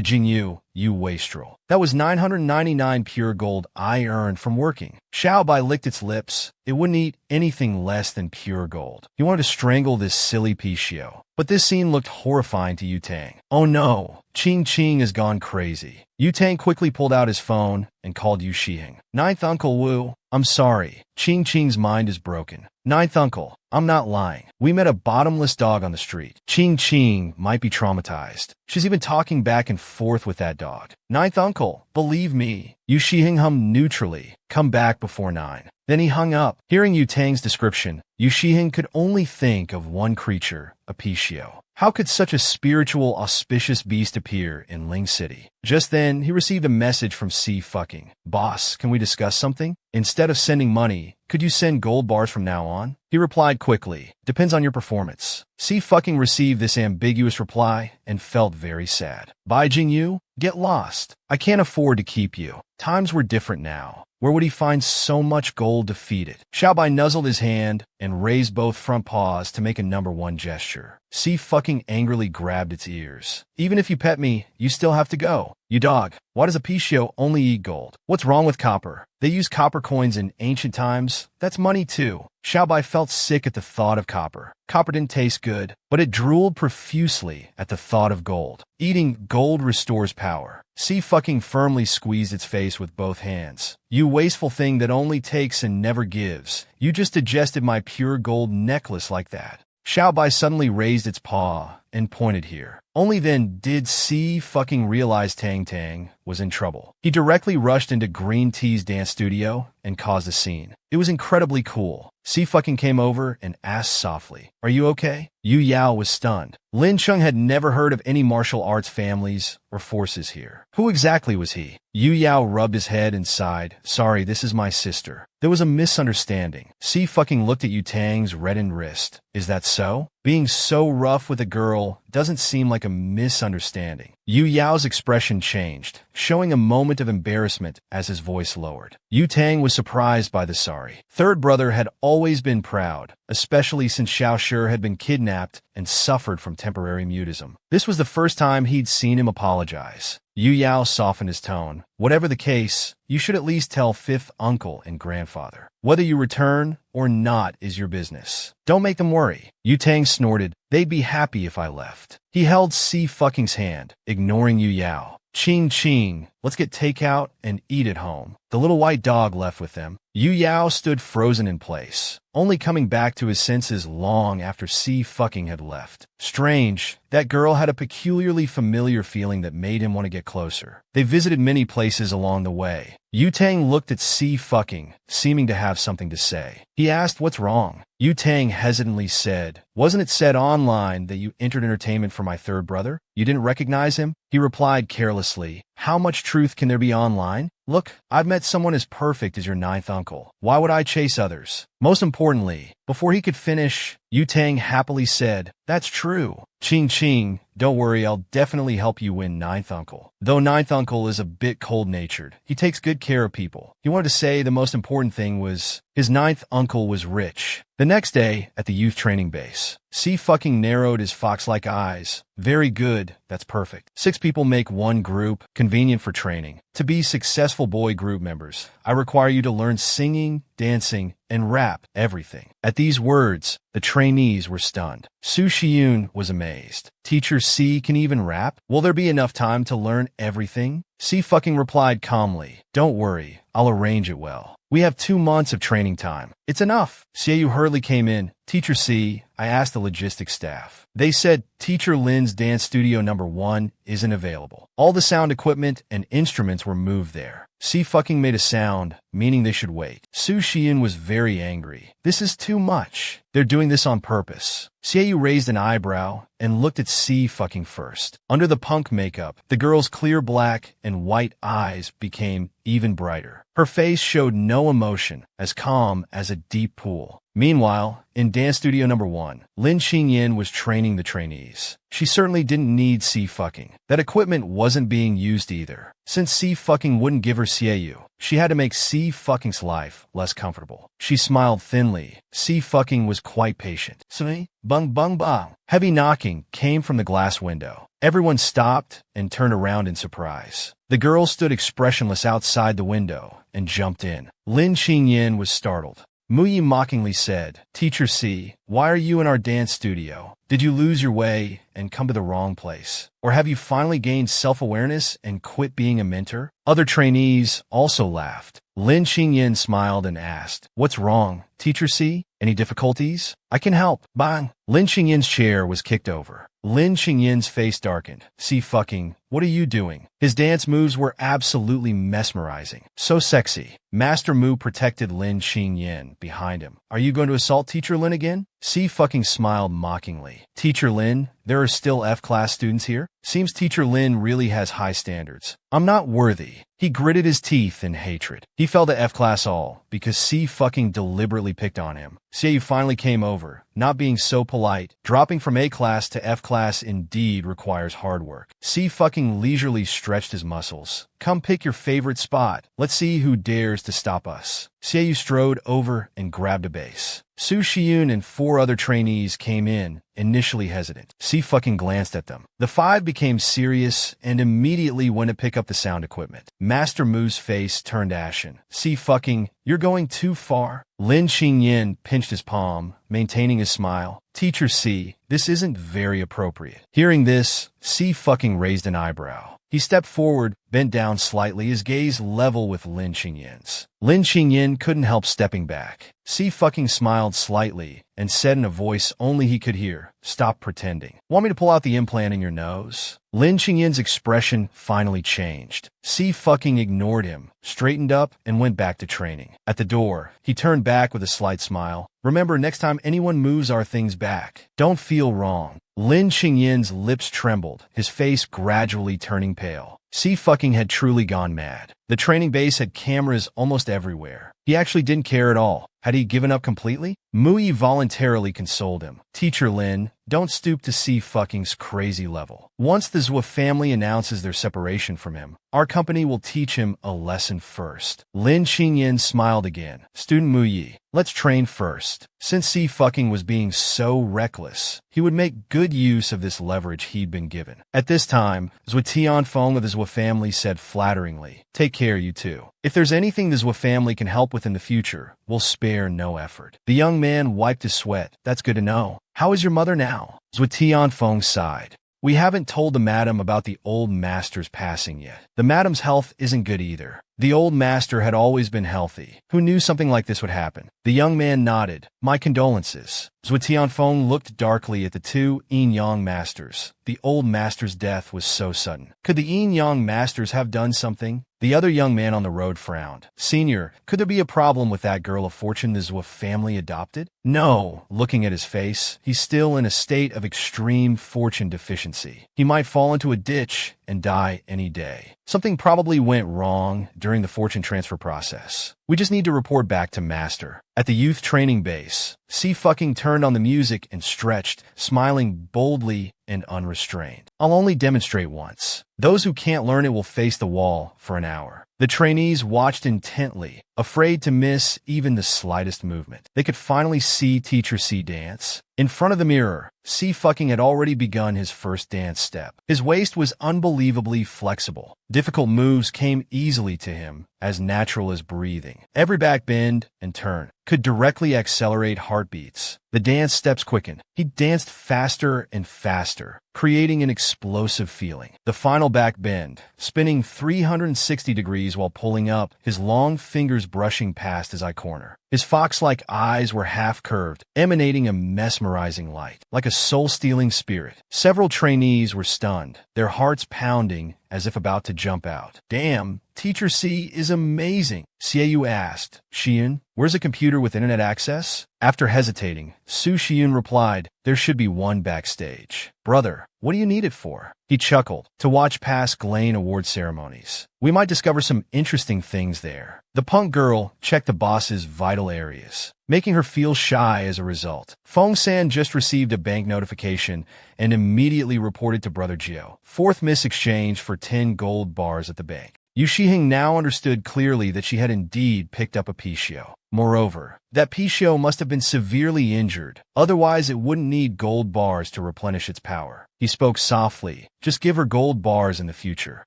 Jingyu, you wastrel. That was 999 pure gold I earned from working. Xiao Bai licked its lips. It wouldn't eat anything less than pure gold. He wanted to strangle this silly Pichio. But this scene looked horrifying to Yu Tang. Oh no, Ching has gone crazy. Yu Tang quickly pulled out his phone and called Yu Shiheng. Ninth Uncle Wu, I'm sorry. Ching's mind is broken. Ninth Uncle, I'm not lying. We met a bottomless dog on the street. Ching might be traumatized. She's even talking back and forth with that dog. Ninth Uncle, believe me. Yu Shiheng hummed neutrally. Come back before 9. Then he hung up. Hearing Yu Tang's description, Yu Shiheng could only think of one creature, a Pichio. How could such a spiritual, auspicious beast appear in Ling City? Just then, he received a message from C fucking. Boss, can we discuss something? Instead of sending money, could you send gold bars from now on? He replied quickly. Depends on your performance. C fucking received this ambiguous reply and felt very sad. Bai Jingyu, get lost. I can't afford to keep you. Times were different now. Where would he find so much gold to feed it? Xiao Bai nuzzled his hand and raised both front paws to make a number 1 gesture. C fucking angrily grabbed its ears. Even if you pet me, you still have to go. You dog, why does a Pichio only eat gold? What's wrong with copper? They used copper coins in ancient times. That's money too. Xiao Bai felt sick at the thought of copper. Copper didn't taste good, but it drooled profusely at the thought of gold. Eating gold restores power. C fucking firmly squeezed its face with both hands. You wasteful thing that only takes and never gives. You just digested my pure gold necklace like that. Xiao Bai suddenly raised its paw and pointed here. Only then did C fucking realize Tang Tang was in trouble. He directly rushed into Green Tea's dance studio and caused a scene. It was incredibly cool. C fucking came over and asked softly, "Are you okay?" Yu Yao was stunned. Lin Chung had never heard of any martial arts families or forces here. Who exactly was he? Yu Yao rubbed his head and sighed. "Sorry, this is my sister. There was a misunderstanding." C fucking looked at Yu Tang's reddened wrist. "Is that so? Being so rough with a girl doesn't seem like a misunderstanding." Yu Yao's expression changed, showing a moment of embarrassment as his voice lowered. Yu Tang was surprised by the sorry. Third brother had always been proud, especially since Xiao Shi had been kidnapped and suffered from temporary mutism. This was the first time he'd seen him apologize. Yu Yao softened his tone. "Whatever the case, you should at least tell fifth uncle and grandfather. Whether you return or not is your business. Don't make them worry." Yu Tang snorted. "They'd be happy if I left." He held C fucking's hand, ignoring Yu Yao. "Ching ching, let's get takeout and eat at home." The little white dog left with them. Yu Yao stood frozen in place, only coming back to his senses long after C fucking had left. Strange, that girl had a peculiarly familiar feeling that made him want to get closer. They visited many places along the way. Yu Tang looked at C fucking, seeming to have something to say. He asked, "What's wrong?" Yu Tang hesitantly said, "Wasn't it said online that you entered entertainment for my third brother? You didn't recognize him?" He replied carelessly, "How much truth can there be online? Look, I've met someone as perfect as your ninth uncle. Why would I chase others?" Most importantly, before he could finish, Yu Tang happily said, "That's true. Ching ching, don't worry, I'll definitely help you win ninth uncle. Though ninth uncle is a bit cold-natured, he takes good care of people." He wanted to say the most important thing was his ninth uncle was rich. The next day, at the youth training base, C fucking narrowed his fox-like eyes. "Very good, that's perfect. 6 people make one group, convenient for training. To be successful boy group members, I require you to learn singing, dancing, and rap, everything." At these words, the trainees were stunned. Su Shiyun was amazed. "Teacher C can even rap? Will there be enough time to learn everything?" C fucking replied calmly, "Don't worry, I'll arrange it well. We have 2 months of training time. It's enough." Xiaoyu hurriedly came in. "Teacher C, I asked the logistics staff. They said Teacher Lin's dance studio number 1 isn't available. All the sound equipment and instruments were moved there." C fucking made a sound, meaning they should wait. Su Xian was very angry. "This is too much. They're doing this on purpose." Xiaoyu raised an eyebrow and looked at C fucking first. Under the punk makeup, the girl's clear black and white eyes became even brighter. Her face showed no emotion, as calm as a deep pool. Meanwhile, in dance studio number 1, Lin Qingyin was training the trainees. She certainly didn't need C fucking. That equipment wasn't being used either. Since C fucking wouldn't give her Xiaoyu, she had to make C fucking's life less comfortable. She smiled thinly. C fucking was quite patient. "Sui, bung bung bung." Heavy knocking came from the glass window. Everyone stopped and turned around in surprise. The girl stood expressionless outside the window and jumped in. Lin Qingyin was startled. Muyi mockingly said, "Teacher C, why are you in our dance studio? Did you lose your way and come to the wrong place? Or have you finally gained self-awareness and quit being a mentor?" Other trainees also laughed. Lin Qingyin smiled and asked, "What's wrong, Teacher C? Any difficulties? I can help." Bang! Lin Qingyin's chair was kicked over. Lin Qingyin's face darkened. "C fucking, what are you doing?" His dance moves were absolutely mesmerizing. So sexy. Master Mu protected Lin Qingyin behind him. "Are you going to assault Teacher Lin again?" C fucking smiled mockingly. "Teacher Lin, there are still F-class students here? Seems Teacher Lin really has high standards. I'm not worthy." He gritted his teeth in hatred. He fell to F-class all because C fucking deliberately picked on him. Xiaoyu finally came over, not being so polite. Dropping from A-class to F-class indeed requires hard work. C fucking leisurely stretched his muscles. "Come pick your favorite spot. Let's see who dares to stop us." Xiaoyu strode over and grabbed a base. Su Shiyun and 4 other trainees came in, initially hesitant. C fucking glanced at them. The 5 became serious and immediately went to pick up the sound equipment. Master Mu's face turned ashen. "C fucking, you're going too far." Lin Xingyin pinched his palm, maintaining his smile. Teacher C, this isn't very appropriate. Hearing this, C fucking raised an eyebrow. He stepped forward, bent down slightly, his gaze level with Lin Xingyin's. Lin Xingyin couldn't help stepping back. C fucking smiled slightly and said in a voice only he could hear, "Stop pretending. Want me to pull out the implant in your nose?" Lin Xingyin's expression finally changed. C fucking ignored him, straightened up, and went back to training. At the door, he turned back with a slight smile. "Remember, next time anyone moves our things back, don't feel wrong." Lin Xingyin's lips trembled, his face gradually turning pale. C fucking had truly gone mad. The training base had cameras almost everywhere. He actually didn't care at all. Had he given up completely? Muyi voluntarily consoled him. "Teacher Lin, don't stoop to C fucking's crazy level. Once the Zhou family announces their separation from him, our company will teach him a lesson first." Lin Xingyin smiled again. "Student Muyi, let's train first." Since C fucking was being so reckless, he would make good use of this leverage he'd been given. At this time, Zhou Tianfeng of the Zhou family said flatteringly, "Take care, you two. If there's anything the Zhou family can help with in the future, we'll spare no effort." The young man wiped his sweat. "That's good to know. How is your mother now?" Zhou Tianfeng sighed. "We haven't told the madam about the old master's passing yet. The madam's health isn't good either. The old master had always been healthy. Who knew something like this would happen?" The young man nodded. "My condolences." Zhou Tianfeng looked darkly at the two yin-yang masters. The old master's death was so sudden. Could the yin-yang masters have done something? The other young man on the road frowned. "Senior, could there be a problem with that girl of fortune the Zhou family adopted?" "No." Looking at his face, he's still in a state of extreme fortune deficiency. He might fall into a ditch and die any day. Something probably went wrong during the fortune transfer process. We just need to report back to Master. At the youth training base, C fucking turned on the music and stretched, smiling boldly and unrestrained. "I'll only demonstrate once. Those who can't learn it will face the wall for an hour." The trainees watched intently, afraid to miss even the slightest movement. They could finally see Teacher C dance. In front of the mirror, C fucking had already begun his first dance step. His waist was unbelievably flexible. Difficult moves came easily to him, as natural as breathing. Every back bend and turn could directly accelerate heartbeats. The dance steps quickened. He danced faster and faster, creating an explosive feeling. The final back bend, spinning 360 degrees while pulling up, his long fingers brushing past his eye corner. His fox-like eyes were half-curved, emanating a mesmerizing light, like a soul-stealing spirit. Several trainees were stunned, their hearts pounding as if about to jump out. "Damn, Teacher C is amazing," Xiaoyu asked. "Xian, where's a computer with internet access?" After hesitating, Su Xian replied, "There should be one backstage." "Brother, what do you need it for?" He chuckled. "To watch past Glane award ceremonies. We might discover some interesting things there." The punk girl checked the boss's vital areas, making her feel shy as a result. Feng San just received a bank notification and immediately reported to Brother Jio. Fourth miss exchange for 10 gold bars at the bank. Yu Shiheng now understood clearly that she had indeed picked up a Pishio. Moreover, that Pishio must have been severely injured, otherwise it wouldn't need gold bars to replenish its power. He spoke softly. "Just give her gold bars in the future."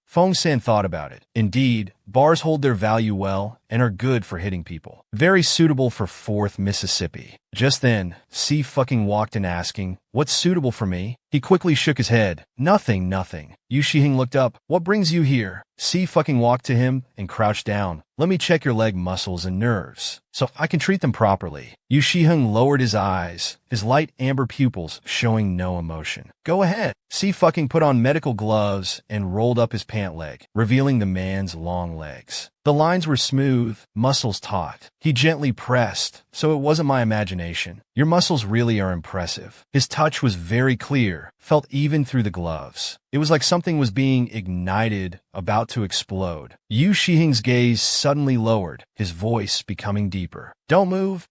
Feng San thought about it. Indeed, bars hold their value well and are good for hitting people. Very suitable for 4th Mississippi. Just then, C fucking walked in asking, "What's suitable for me?" He quickly shook his head. "Nothing, nothing." Yu Shiheng looked up. "What brings you here?" C fucking walked to him and crouched down. "Let me check your leg muscles and nerves, so I can treat them properly." Yu Shiheng lowered his eyes, his light amber pupils showing no emotion. "Go ahead." C fucking put on medical gloves and rolled up his pant leg, revealing the man's long legs. The lines were smooth, muscles taut. He gently pressed, so it wasn't my imagination. "Your muscles really are impressive." His touch was very clear, felt even through the gloves. It was like something was being ignited, about to explode. Yu Shiheng's gaze suddenly lowered, his voice becoming deeper. "Don't move."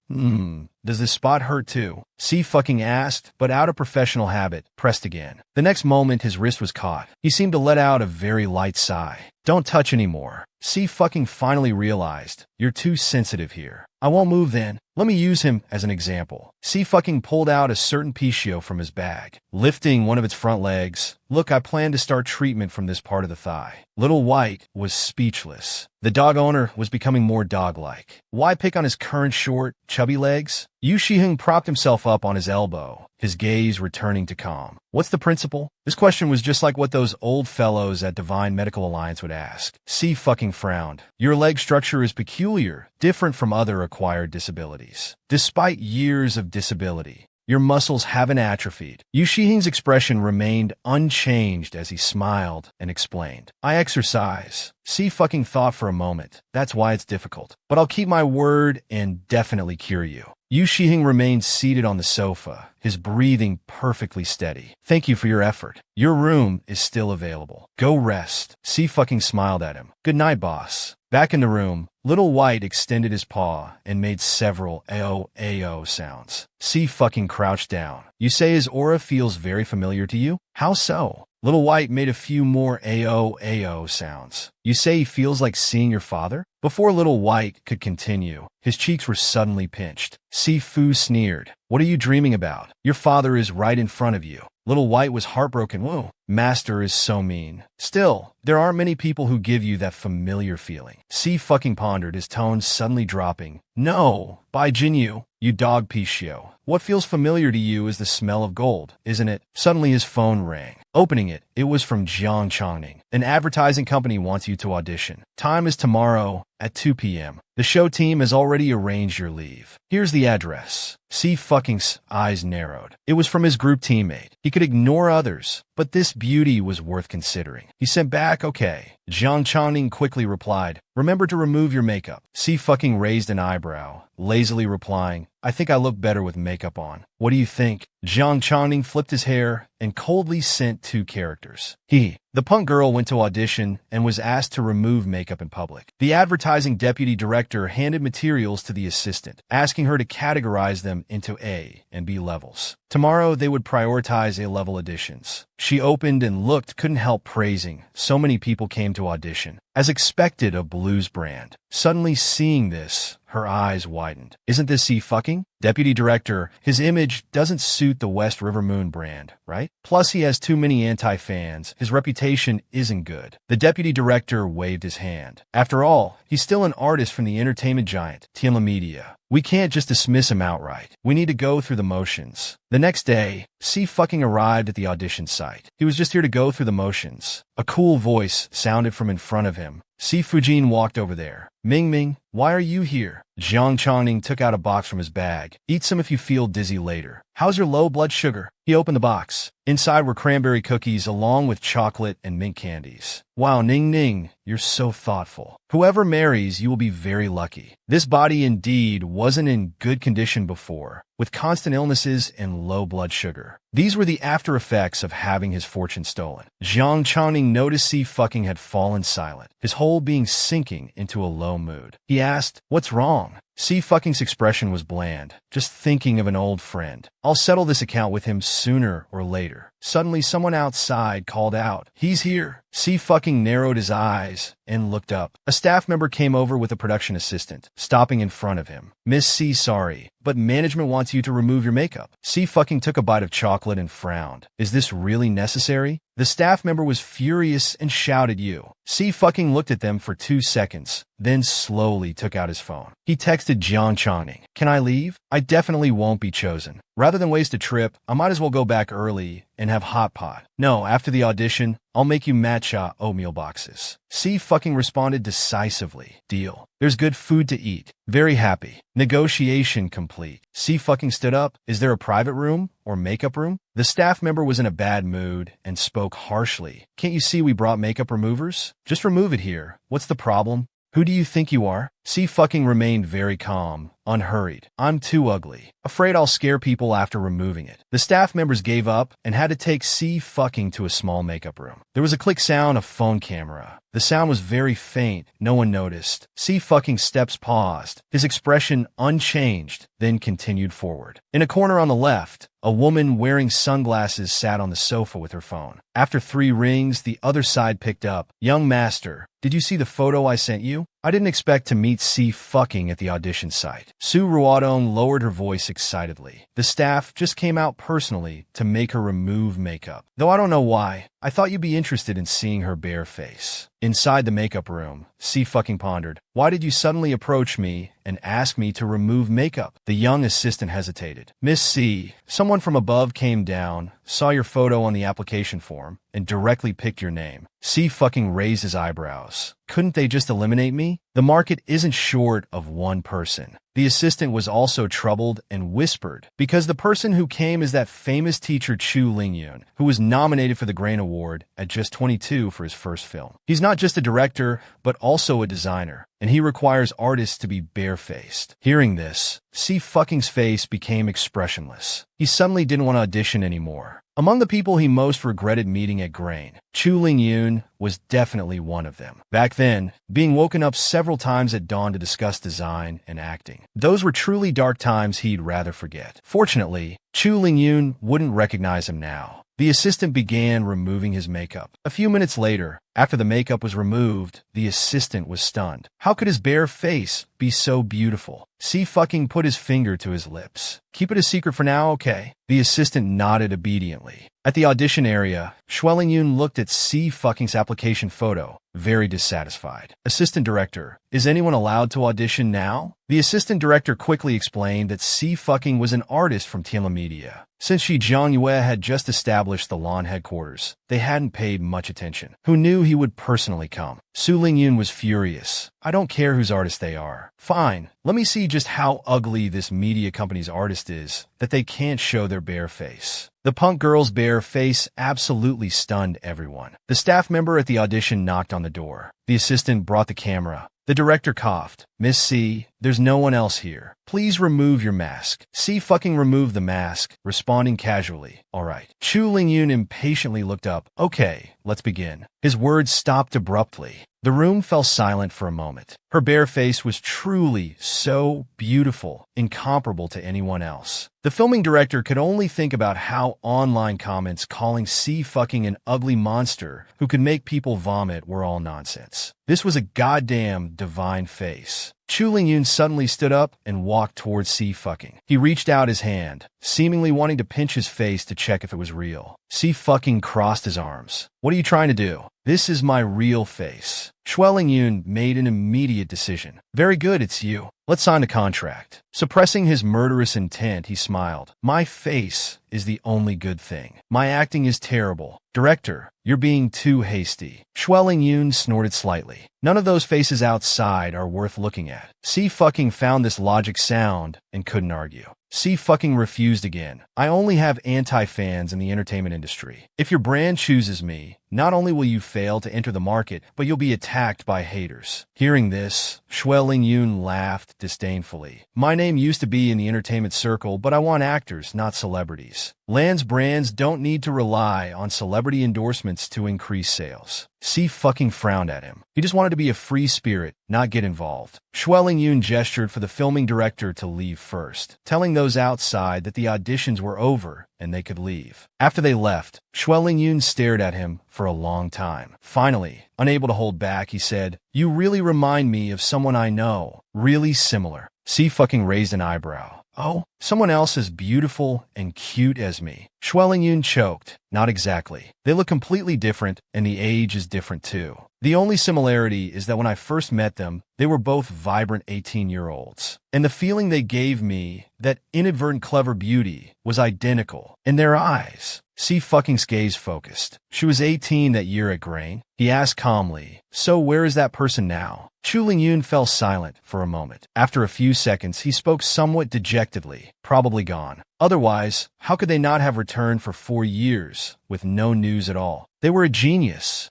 Does this spot hurt too?" C fucking asked, but out of professional habit, pressed again. The next moment his wrist was caught. He seemed to let out a very light sigh. "Don't touch anymore." C fucking finally realized, "You're too sensitive here. I won't move then. Let me use him as an example." C fucking pulled out a certain Pishio from his bag. Lifting one of its front legs, Look, I plan to start treatment from this part of the thigh. Little White was speechless. The dog owner was becoming more dog-like. Why pick on his current short, chubby legs? Yu Shiheng propped himself up on his elbow, his gaze returning to calm. What's the principle? This question was just like what those old fellows at Divine Medical Alliance would ask. C fucking frowned. Your leg structure is peculiar, different from other acquired disabilities. Despite years of disability, your muscles haven't atrophied. Yu Shiheng's expression remained unchanged as he smiled and explained. I exercise. C fucking thought for a moment. That's why it's difficult. But I'll keep my word and definitely cure you. Yu Shiheng remained seated on the sofa, his breathing perfectly steady. Thank you for your effort. Your room is still available. Go rest. C fucking smiled at him. Good night, boss. Back in the room, Little White extended his paw and made several AO sounds. C fucking crouched down. You say his aura feels very familiar to you? How so? Little White made a few more AO sounds. You say he feels like seeing your father? Before Little White could continue, his cheeks were suddenly pinched. Si Fu sneered. What are you dreaming about? Your father is right in front of you. Little White was heartbroken. Whoa, Master is so mean. Still, there aren't many people who give you that familiar feeling. Si fucking pondered, his tone suddenly dropping. No, by Jinyu, you dog Pichio. What feels familiar to you is the smell of gold, isn't it? Suddenly his phone rang. Opening it, it was from Jiang Chongning. An advertising company wants you to audition. Time is tomorrow at 2 p.m. The show team has already arranged your leave. Here's the address. C fucking's eyes narrowed. It was from his group teammate. He could ignore others, but this beauty was worth considering. He sent back, okay. Jiang Chongning quickly replied, remember to remove your makeup. C fucking raised an eyebrow, lazily replying, I think I look better with makeup on. What do you think? Jiang Chongning flipped his hair and coldly sent 2 characters. The punk girl went to audition and was asked to remove makeup in public. The advertising deputy director handed materials to the assistant, asking her to categorize them into A and B levels. Tomorrow, they would prioritize A-level auditions. She opened and looked, couldn't help praising. So many people came to audition. As expected, a blues brand. Suddenly seeing this, her eyes widened. Isn't this C fucking? Deputy director, his image doesn't suit the West River Moon brand, right? Plus he has too many anti-fans. His reputation isn't good. The deputy director waved his hand. After all, he's still an artist from the entertainment giant, Tianla Media. We can't just dismiss him outright. We need to go through the motions. The next day, C fucking arrived at the audition site. He was just here to go through the motions. A cool voice sounded from in front of him. Si Fujin walked over there. Ming Ming, why are you here? Jiang Chongning took out a box from his bag. Eat some if you feel dizzy later. How's your low blood sugar? He opened the box. Inside were cranberry cookies along with chocolate and mint candies. Wow, Ning Ning, you're so thoughtful. Whoever marries, you will be very lucky. This body indeed wasn't in good condition before, with constant illnesses and low blood sugar. These were the after effects of having his fortune stolen. Jiang Chongning noticed Si fucking had fallen silent, his whole being sinking into a low mood. He asked, what's wrong? Si fucking's expression was bland, just thinking of an old friend. I'll settle this account with him sooner or later. Suddenly, someone outside called out, he's here. Si fucking narrowed his eyes and looked up. A staff member came over with a production assistant, stopping in front of him. Miss C, sorry, but management wants you to remove your makeup. Si fucking took a bite of chocolate and frowned. Is this really necessary? The staff member was furious and shouted you. Si fucking looked at them for 2 seconds, then slowly took out his phone. He texted Jiang Chongning, can I leave? I definitely won't be chosen. Rather than waste a trip, I might as well go back early and have hot pot. No, after the audition, I'll make you matcha oatmeal boxes. Si fucking responded decisively. Deal. There's good food to eat. Very happy. Negotiation complete. Si fucking stood up. Is there a private room or makeup room? The staff member was in a bad mood and spoke harshly. Can't you see we brought makeup removers? Just remove it here. What's the problem? Who do you think you are? Si fucking remained very calm, unhurried. I'm too ugly. Afraid I'll scare people after removing it. The staff members gave up and had to take Si fucking to a small makeup room. There was a click sound of phone camera. The sound was very faint. No one noticed. Si fucking steps paused, his expression unchanged, then continued forward. In a corner on the left, a woman wearing sunglasses sat on the sofa with her phone. After 3 rings, the other side picked up. Young master, did you see the photo I sent you? I didn't expect to meet C fucking at the audition site. Su Ruodong lowered her voice excitedly. The staff just came out personally to make her remove makeup. Though I don't know why, I thought you'd be interested in seeing her bare face. Inside the makeup room, C fucking pondered. Why did you suddenly approach me and ask me to remove makeup? The young assistant hesitated. Miss C, someone from above came down, saw your photo on the application form, and directly picked your name. C fucking raised his eyebrows. Couldn't they just eliminate me? The market isn't short of one person. The assistant was also troubled and whispered, because the person who came is that famous teacher Chu Lingyun, who was nominated for the Grain Award at just 22 for his first film. He's not just a director, but also a designer, and he requires artists to be barefaced. Hearing this, C fucking's face became expressionless. He suddenly didn't want to audition anymore. Among the people he most regretted meeting at Grain, Chu Lingyun was definitely one of them. Back then, being woken up several times at dawn to discuss design and acting, those were truly dark times he'd rather forget. Fortunately, Chu Lingyun wouldn't recognize him now. The assistant began removing his makeup. A few minutes later, after the makeup was removed, the assistant was stunned. How could his bare face be so beautiful? C fucking put his finger to his lips. Keep it a secret for now, okay? The assistant nodded obediently. At the audition area, Yun looked at C fucking's application photo, very dissatisfied. Assistant director, is anyone allowed to audition now? The assistant director quickly explained that C fucking was an artist from Tianla Media. Since Shi Zhangyue had just established the Lan headquarters, they hadn't paid much attention. Who knew he would personally come? Su Lingyun was furious. I don't care whose artist they are. Fine, let me see just how ugly this media company's artist is, that they can't show their bare face. The punk girl's bare face absolutely stunned everyone. The staff member at the audition knocked on the door. The assistant brought the camera. The director coughed. Miss C, there's no one else here. Please remove your mask. C fucking removed the mask, responding casually. All right. Chu Lingyun impatiently looked up. Okay, let's begin. His words stopped abruptly. The room fell silent for a moment. Her bare face was truly so beautiful, incomparable to anyone else. The filming director could only think about how online comments calling C fucking an ugly monster who could make people vomit were all nonsense. This was a goddamn divine face. Chu Lingyun suddenly stood up and walked towards C fucking. He reached out his hand, seemingly wanting to pinch his face to check if it was real. C fucking crossed his arms. What are you trying to do? This is my real face. Shui Lingyun made an immediate decision. Very good, it's you. Let's sign a contract. Suppressing his murderous intent, he smiled. My face is the only good thing. My acting is terrible. Director, you're being too hasty. Shui Lingyun snorted slightly. None of those faces outside are worth looking at. C fucking found this logic sound and couldn't argue. C fucking refused again. I only have anti-fans in the entertainment industry. If your brand chooses me, not only will you fail to enter the market, but you'll be attacked by haters. Hearing this, Shui Lingyun laughed disdainfully. My name used to be in the entertainment circle, but I want actors, not celebrities. Lan's brands don't need to rely on celebrity endorsements to increase sales. C fucking frowned at him. He just wanted to be a free spirit, not get involved. Shui Lingyun gestured for the filming director to leave first, telling those outside that the auditions were over and they could leave. After they left, Shui Lingyun stared at him for a long time. Finally, unable to hold back, he said, "You really remind me of someone I know. Really similar." C fucking raised an eyebrow. Oh, someone else as beautiful and cute as me. Shui Lingyun choked. Not exactly. They look completely different, and the age is different too. The only similarity is that when I first met them, they were both vibrant 18-year-olds. And the feeling they gave me, that inadvertent clever beauty, was identical. In their eyes. C fucking's gaze focused. She was 18 that year at Grain. He asked calmly, so where is that person now? Chu Lingyun fell silent for a moment. After a few seconds, he spoke somewhat dejectedly. Probably gone. Otherwise, how could they not have returned for 4 years with no news at all? They were a genius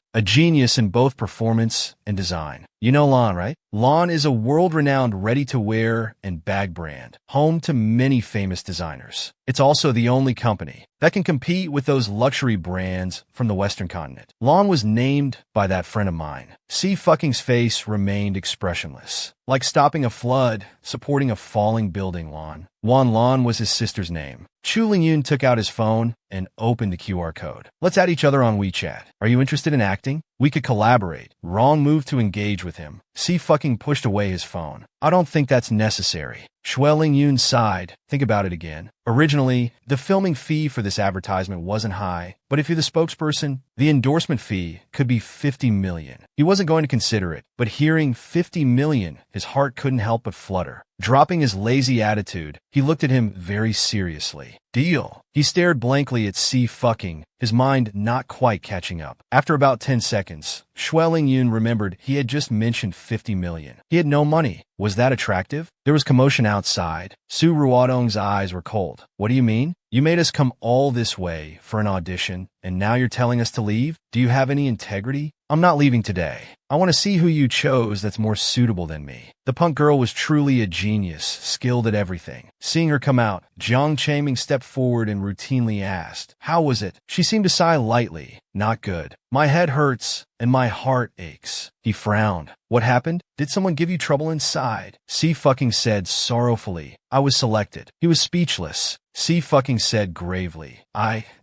in both performance and design. You know Lan, right? Lan is a world-renowned ready-to-wear and bag brand, home to many famous designers. It's also the only company that can compete with those luxury brands from the Western continent. Lan was named by that friend of mine. C fucking's face remained expressionless. Like stopping a flood, supporting a falling building, Lan. Wan Lan was his sister's name. Chu Lingyun took out his phone and opened the QR code. Let's add each other on WeChat. Are you interested in acting? We could collaborate. Wrong move to engage with him. C fucking pushed away his phone. I don't think that's necessary. Shui Lingyun sighed. Think about it again. Originally, the filming fee for this advertisement wasn't high, but if you're the spokesperson, the endorsement fee could be 50 million. He wasn't going to consider it, but hearing 50 million, his heart couldn't help but flutter. Dropping his lazy attitude, he looked at him very seriously. Deal. He stared blankly at C fucking, his mind not quite catching up. After about 10 seconds, Shui Lingyun remembered he had just mentioned 50 million. He had no money. Was that attractive? There was commotion outside. Su Ruodong's eyes were cold. What do you mean? You made us come all this way for an audition, and now you're telling us to leave? Do you have any integrity? I'm not leaving today. I want to see who you chose that's more suitable than me. The punk girl was truly a genius, skilled at everything. Seeing her come out, Jiang Chaming stepped forward and routinely asked, "How was it?" She seemed to sigh lightly. "Not good. My head hurts, and my heart aches." He frowned. "What happened? Did someone give you trouble inside?" C fucking said sorrowfully. "I was selected." He was speechless. C fucking said gravely,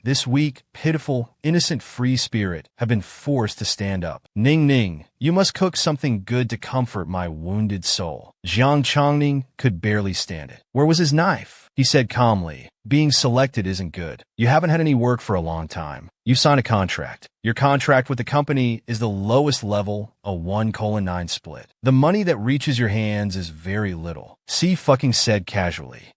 this weak, pitiful, innocent free spirit, have been forced to stand up. Ning Ning, you must cook something good to comfort my wounded soul." Jiang Chongning could barely stand it. "Where was his knife?" He said calmly. "Being selected isn't good. You haven't had any work for a long time. You signed a contract. Your contract with the company is the lowest level, a 1:9 split. The money that reaches your hands is very little." C fucking said casually,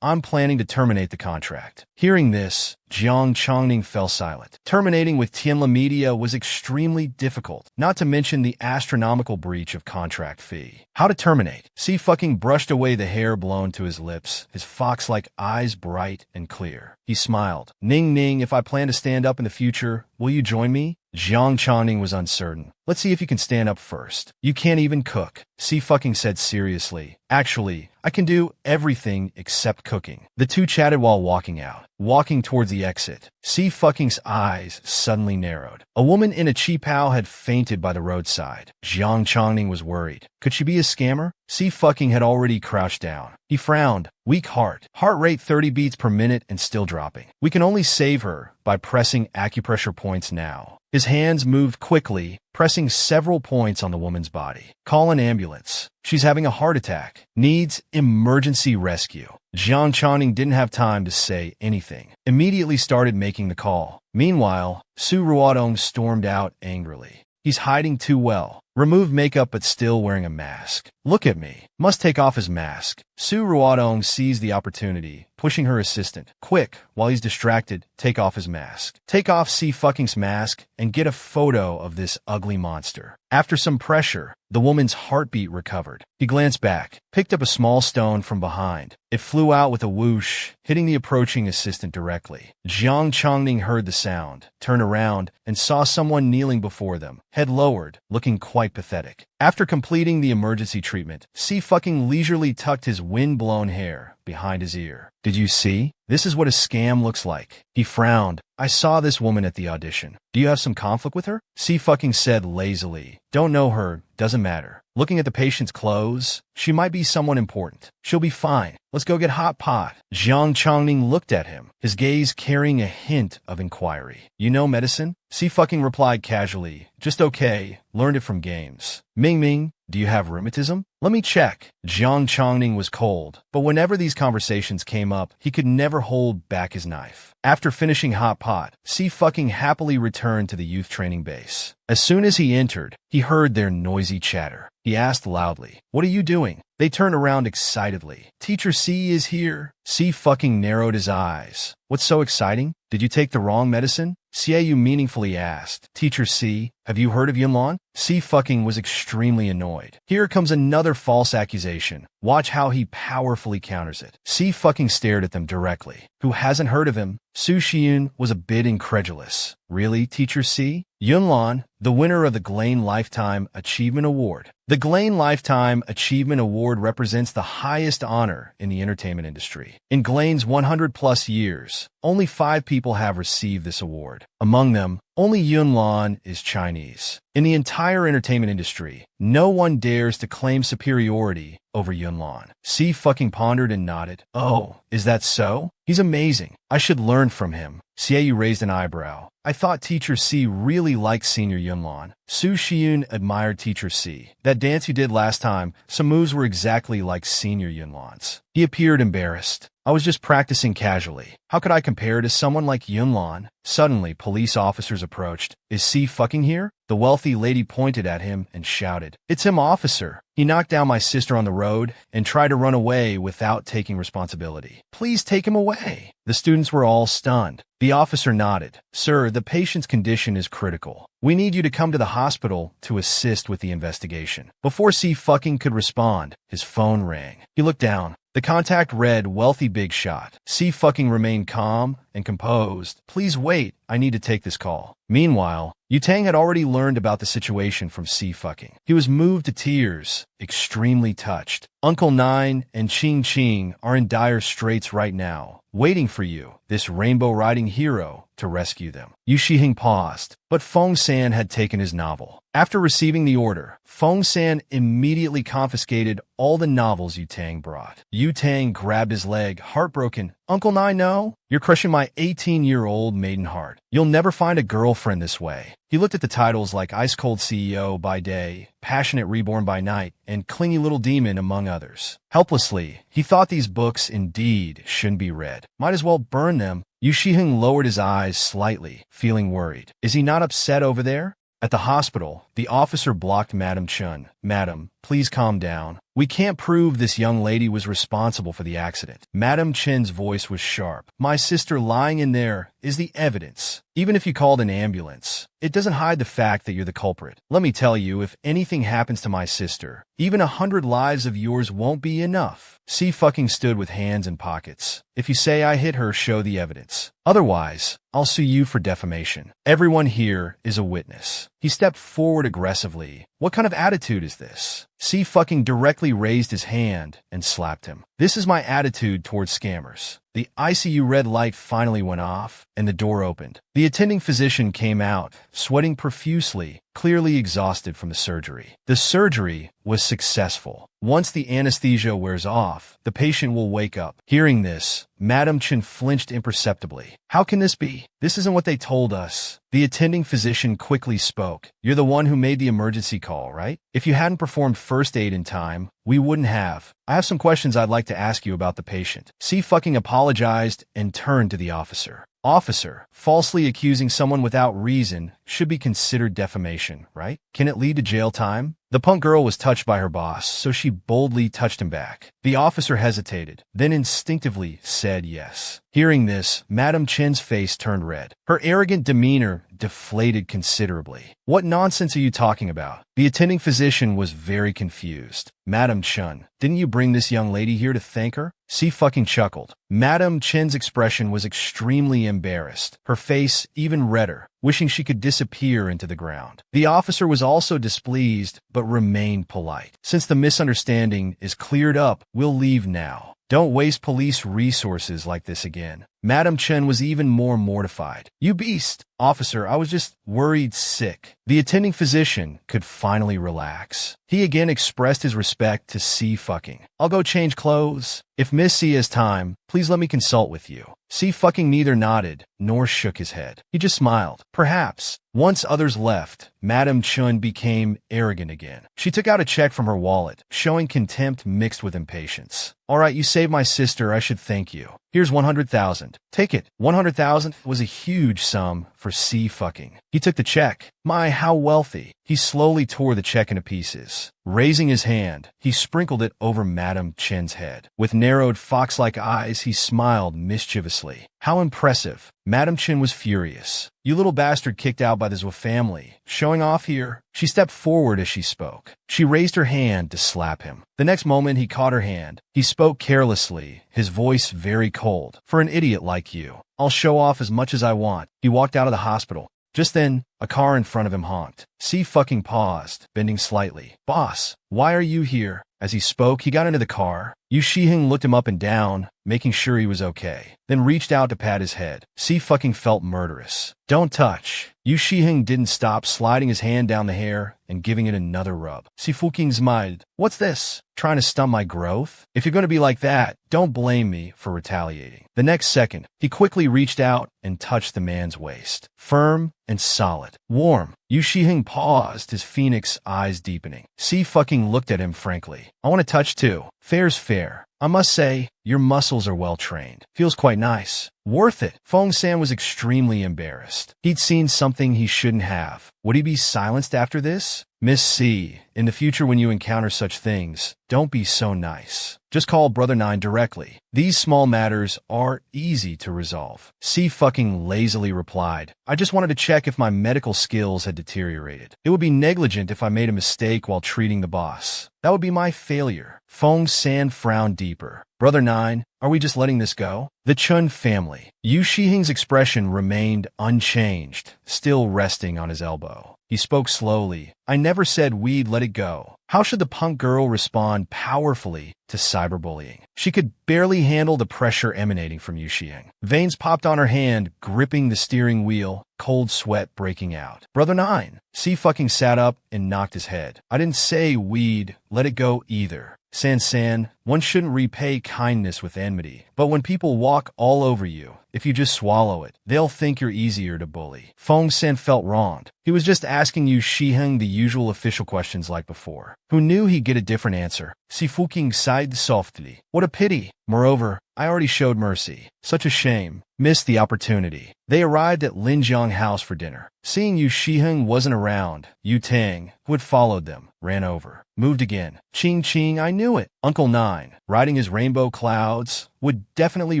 I'm planning to terminate the contract." Hearing this, Jiang Chongning fell silent. Terminating with Tianla Media was extremely difficult, not to mention the astronomical breach of contract fee. How to terminate? C fucking brushed away the hair blown to his lips, his fox-like eyes bright and clear. He smiled. "Ning Ning, if I plan to stand up in the future, will you join me?" Jiang Chongning was uncertain. "Let's see if you can stand up first." "You can't even cook," C fucking said seriously. "Actually, I can do everything except cooking." The two chatted while walking out. Walking towards the exit, C fucking's eyes suddenly narrowed. A woman in a cheapao had fainted by the roadside. Jiang Chongning was worried. Could she be a scammer? C fucking had already crouched down. He frowned. Weak heart rate 30 beats per minute and still dropping. "We can only save her by pressing acupressure points now." His hands moved quickly, pressing several points on the woman's body. "Call an ambulance. She's having a heart attack. Needs emergency rescue." Jiang Chongning didn't have time to say anything. Immediately started making the call. Meanwhile, Su Ruodong stormed out angrily. "He's hiding too well. Remove makeup but still wearing a mask. Look at me." Must take off his mask. Su Ruodong seized the opportunity, pushing her assistant. "Quick, while he's distracted, take off his mask. Take off C fucking's mask and get a photo of this ugly monster." After some pressure, the woman's heartbeat recovered. He glanced back, picked up a small stone from behind. It flew out with a whoosh, hitting the approaching assistant directly. Jiang Chongning heard the sound, turned around, and saw someone kneeling before them, head lowered, looking quite pathetic. After completing the emergency treatment, C fucking leisurely tucked his wind-blown hair behind his ear. "Did you see? This is what a scam looks like." He frowned. "I saw this woman at the audition. Do you have some conflict with her?" C fucking said lazily. "Don't know her, doesn't matter. Looking at the patient's clothes, she might be someone important. She'll be fine. Let's go get hot pot." Jiang Chongning looked at him, his gaze carrying a hint of inquiry. "You know medicine?" C fucking replied casually. "Just okay. Learned it from games." Ming, do you have rheumatism? Let me check." Jiang Chongning was cold, but whenever these conversations came up, he could never hold back his knife. After finishing hot pot, C fucking happily returned to the youth training base. As soon as he entered, he heard their noisy chatter. He asked loudly, "What are you doing?" They turned around excitedly. "Teacher C is here." C fucking narrowed his eyes. "What's so exciting? Did you take the wrong medicine?" Xiaoyu meaningfully asked. "Teacher C, have you heard of Yunlan?" C fucking was extremely annoyed. Here comes another false accusation. Watch how he powerfully counters it. C fucking stared at them directly. Who hasn't heard of him? Su Xiun was a bit incredulous. "Really, Teacher C?" Yunlan, the winner of the Glane Lifetime Achievement Award. The Glane Lifetime Achievement Award represents the highest honor in the entertainment industry. In Glane's 100-plus years, only 5 people have received this award. Among them, Only Yunlan is Chinese. In the entire entertainment industry, no one dares to claim superiority over Yunlan. C fucking pondered and nodded. Oh, is that so? He's amazing. I should learn from him. Xiaoyu raised an eyebrow. I thought Teacher C really liked Senior Yunlan. Su Xiun admired Teacher C. That dance you did last time, some moves were exactly like Senior Yunlan's. He appeared embarrassed. I was just practicing casually. How could I compare to someone like Yunlan? Suddenly, police officers approached. Is C fucking here? The wealthy lady pointed at him and shouted, "It's him, officer. He knocked down my sister on the road and tried to run away without taking responsibility. Please take him away." The students were all stunned. The officer nodded. "Sir, the patient's condition is critical. We need you to come to the hospital to assist with the investigation." Before C fucking could respond, his phone rang. He looked down. The contact read, "Wealthy big shot." C fucking remained calm and composed. "Please wait, I need to take this call." Meanwhile, Yutang had already learned about the situation from C fucking. He was moved to tears, extremely touched. "Uncle Nine and Ching Ching are in dire straits right now, waiting for you, this rainbow-riding hero, to rescue them." Yu Shihing paused, but Feng San had taken his novel. After receiving the order, Feng San immediately confiscated all the novels Yutang brought. Yutang grabbed his leg, heartbroken. "Uncle Nine, no? You're crushing my 18-year-old maiden heart. You'll never find a girlfriend this way." He looked at the titles like Ice Cold CEO by day, Passionate Reborn by night, and Clingy Little Demon, among others. Helplessly, he thought these books indeed shouldn't be read. Might as well burn them. Yu Shiheng lowered his eyes slightly, feeling worried. Is he not upset over there? At the hospital, the officer blocked Madam Chun. "Madam, please calm down. We can't prove this young lady was responsible for the accident." Madam Chen's voice was sharp. "My sister lying in there is the evidence. Even if you called an ambulance, it doesn't hide the fact that you're the culprit. Let me tell you, if anything happens to my sister, even 100 lives of yours won't be enough." C fucking stood with hands in pockets. "If you say I hit her, show the evidence. Otherwise, I'll sue you for defamation. Everyone here is a witness." He stepped forward aggressively. What kind of attitude is this? C fucking directly raised his hand and slapped him. "This is my attitude towards scammers." The ICU red light finally went off, and the door opened. The attending physician came out, sweating profusely, clearly exhausted from the surgery. The surgery was successful. Once the anesthesia wears off, the patient will wake up. Hearing this, Madam Chen flinched imperceptibly. "How can this be? This isn't what they told us." The attending physician quickly spoke. "You're the one who made the emergency call, right? If you hadn't performed first aid in time, we wouldn't have. I have some questions I'd like to ask you about the patient." C fucking apologized and turned to the officer. "Officer, falsely accusing someone without reason should be considered defamation, right? Can it lead to jail time?" The punk girl was touched by her boss, so she boldly touched him back. The officer hesitated, then instinctively said yes. Hearing this, Madam Chen's face turned red. Her arrogant demeanor deflated considerably. "What nonsense are you talking about?" The attending physician was very confused. "Madam Chen, didn't you bring this young lady here to thank her?" C fucking chuckled. Madam Chen's expression was extremely embarrassed, her face even redder, wishing she could disappear into the ground. The officer was also displeased, but remained polite. "Since the misunderstanding is cleared up, we'll leave now. Don't waste police resources like this again." Madam Chen was even more mortified. "You beast! Officer, I was just worried sick." The attending physician could finally relax. He again expressed his respect to C fucking. "I'll go change clothes. If Miss C has time, please let me consult with you." C fucking neither nodded nor shook his head. He just smiled. Perhaps. Once others left, Madam Chun became arrogant again. She took out a check from her wallet, showing contempt mixed with impatience. "All right, you saved my sister. I should thank you. Here's 100,000. Take it." 100,000 was a huge sum for C fucking. He took the check. My, how wealthy. He slowly tore the check into pieces. Raising his hand, he sprinkled it over Madam Chen's head. With narrowed fox-like eyes, he smiled mischievously. How impressive. Madam Chen was furious. "You little bastard kicked out by the Zhou family. Showing off here?" She stepped forward as she spoke. She raised her hand to slap him. The next moment, he caught her hand. He spoke carelessly, his voice very cold. "For an idiot like you, I'll show off as much as I want." He walked out of the hospital. Just then, a car in front of him honked. C fucking paused, bending slightly. "Boss, why are you here?" As he spoke, he got into the car. Yu Shiheng looked him up and down, making sure he was okay, then reached out to pat his head. C fucking felt murderous. Don't touch. Yu Shiheng didn't stop, sliding his hand down the hair and giving it another rub. Si fucking smiled. What's this? Trying to stunt my growth? If you're going to be like that, don't blame me for retaliating. The next second, he quickly reached out and touched the man's waist. Firm and solid. Warm. Yu Shiheng paused, his phoenix eyes deepening. C fucking looked at him frankly. I want to touch too. Fair's fair. I must say, your muscles are well trained. Feels quite nice. Worth it. Feng San was extremely embarrassed. He'd seen something he shouldn't have. Would he be silenced after this? Miss C, in the future when you encounter such things, don't be so nice. Just call Brother Nine directly. These small matters are easy to resolve. C fucking lazily replied, I just wanted to check if my medical skills had deteriorated. It would be negligent if I made a mistake while treating the boss. That would be my failure. Feng San frowned deeper. Brother Nine, are we just letting this go? The Chun family. Yu Shiheng's expression remained unchanged, still resting on his elbow. He spoke slowly. I never said we'd let it go. How should the punk girl respond powerfully to cyberbullying? She could barely handle the pressure emanating from Yu Shiheng. Veins popped on her hand, gripping the steering wheel, cold sweat breaking out. Brother Nine. C fucking sat up and knocked his head. I didn't say we'd let it go either. San, one shouldn't repay kindness with enmity. But when people walk all over you, if you just swallow it, they'll think you're easier to bully. Feng San felt wronged. He was just asking Yu Shiheng the usual official questions like before. Who knew he'd get a different answer? Si fucking sighed softly. What a pity. Moreover, I already showed mercy. Such a shame. Missed the opportunity. They arrived at Linjiang House for dinner. Seeing Yu Shiheng wasn't around, Yu Tang, who had followed them, ran over. Moved again. Ching, I knew it. Uncle Nine, riding his rainbow clouds, would definitely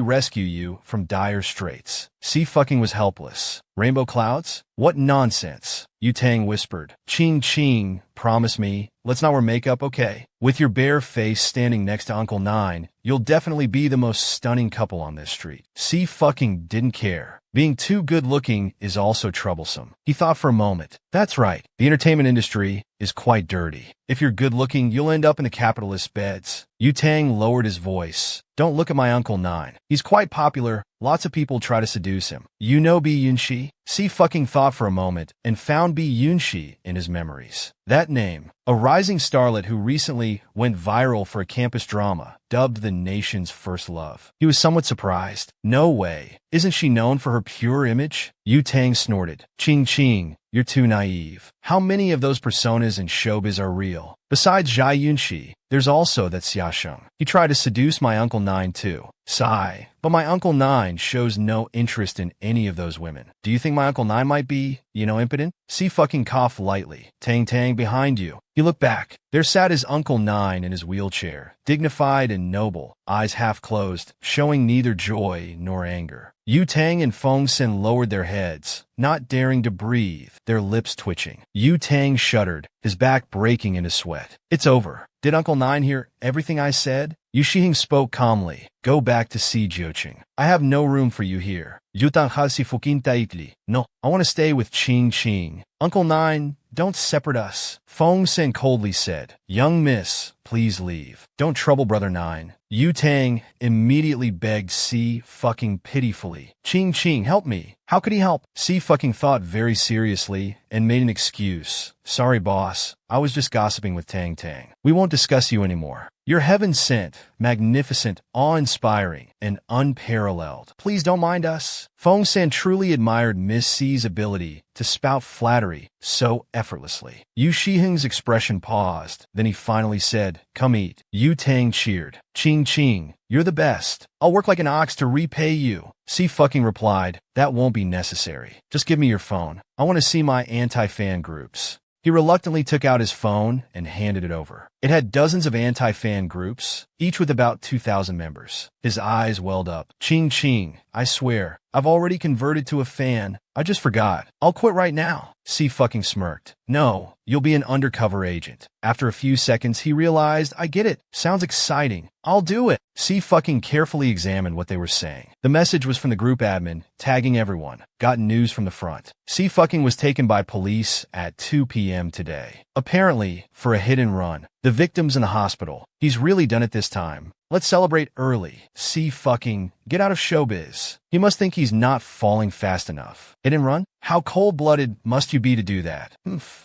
rescue you from dire straits. C fucking was helpless. Rainbow clouds? What nonsense. Yu Tang whispered. Ching, promise me, let's not wear makeup, okay? With your bare face standing next to Uncle Nine, you'll definitely be the most stunning couple on this street. C fucking didn't care. Being too good-looking is also troublesome. He thought for a moment. That's right. The entertainment industry is quite dirty. If you're good-looking, you'll end up in the capitalist beds. Yu Tang lowered his voice. Don't look at my Uncle Nine. He's quite popular. Lots of people try to seduce him. You know Bi Yunxi? C fucking thought for a moment and found Bi Yunxi in his memories. That name, a rising starlet who recently went viral for a campus drama, dubbed the nation's first love. He was somewhat surprised. No way. Isn't she known for her pure image? Yu Tang snorted. Ching, you're too naive. How many of those personas in showbiz are real? Besides Zhai Yunxi, there's also that Xiaosheng. He tried to seduce my Uncle Nine too. Sigh. But my Uncle Nine shows no interest in any of those women. Do you think my Uncle Nine might be, impotent? C fucking coughed lightly. Tang behind you. He looked back. There sat his Uncle Nine in his wheelchair, dignified and noble, eyes half closed, showing neither joy nor anger. Yu Tang and Feng San lowered their heads, not daring to breathe, their lips twitching. Yu Tang shuddered, his back breaking into sweat. It's over. Did Uncle Nine hear everything I said? Yu Shiheng spoke calmly. Go back to Si Jioqing. I have no room for you here. No, I want to stay with Ching. Uncle Nine, don't separate us. Feng San coldly said. Young miss, please leave. Don't trouble Brother Nine. Yu Tang immediately begged C fucking pitifully. Ching, help me. How could he help? C fucking thought very seriously and made an excuse. Sorry, boss. I was just gossiping with Tang. We won't discuss you anymore. You're heaven sent, magnificent, awe-inspiring, and unparalleled. Please don't mind us. Feng San truly admired Miss C's ability to spout flattery so effortlessly. Yu Shiheng's expression paused. Then he finally said, come eat. Yu Tang cheered. Ching, you're the best. I'll work like an ox to repay you. C fucking replied, that won't be necessary. Just give me your phone. I want to see my anti-fan groups. He reluctantly took out his phone and handed it over. It had dozens of anti-fan groups, each with about 2,000 members. His eyes welled up. Ching, I swear, I've already converted to a fan. I just forgot. I'll quit right now. C fucking smirked. No, you'll be an undercover agent. After a few seconds, he realized, I get it. Sounds exciting. I'll do it. C fucking carefully examined what they were saying. The message was from the group admin, tagging everyone. Got news from the front. C fucking was taken by police at 2 p.m. today. Apparently, for a hit and run. The victim's in the hospital. He's really done it this time. Let's celebrate early. C fucking get out of showbiz. He must think he's not falling fast enough. Hit and run? How cold-blooded must you be to do that?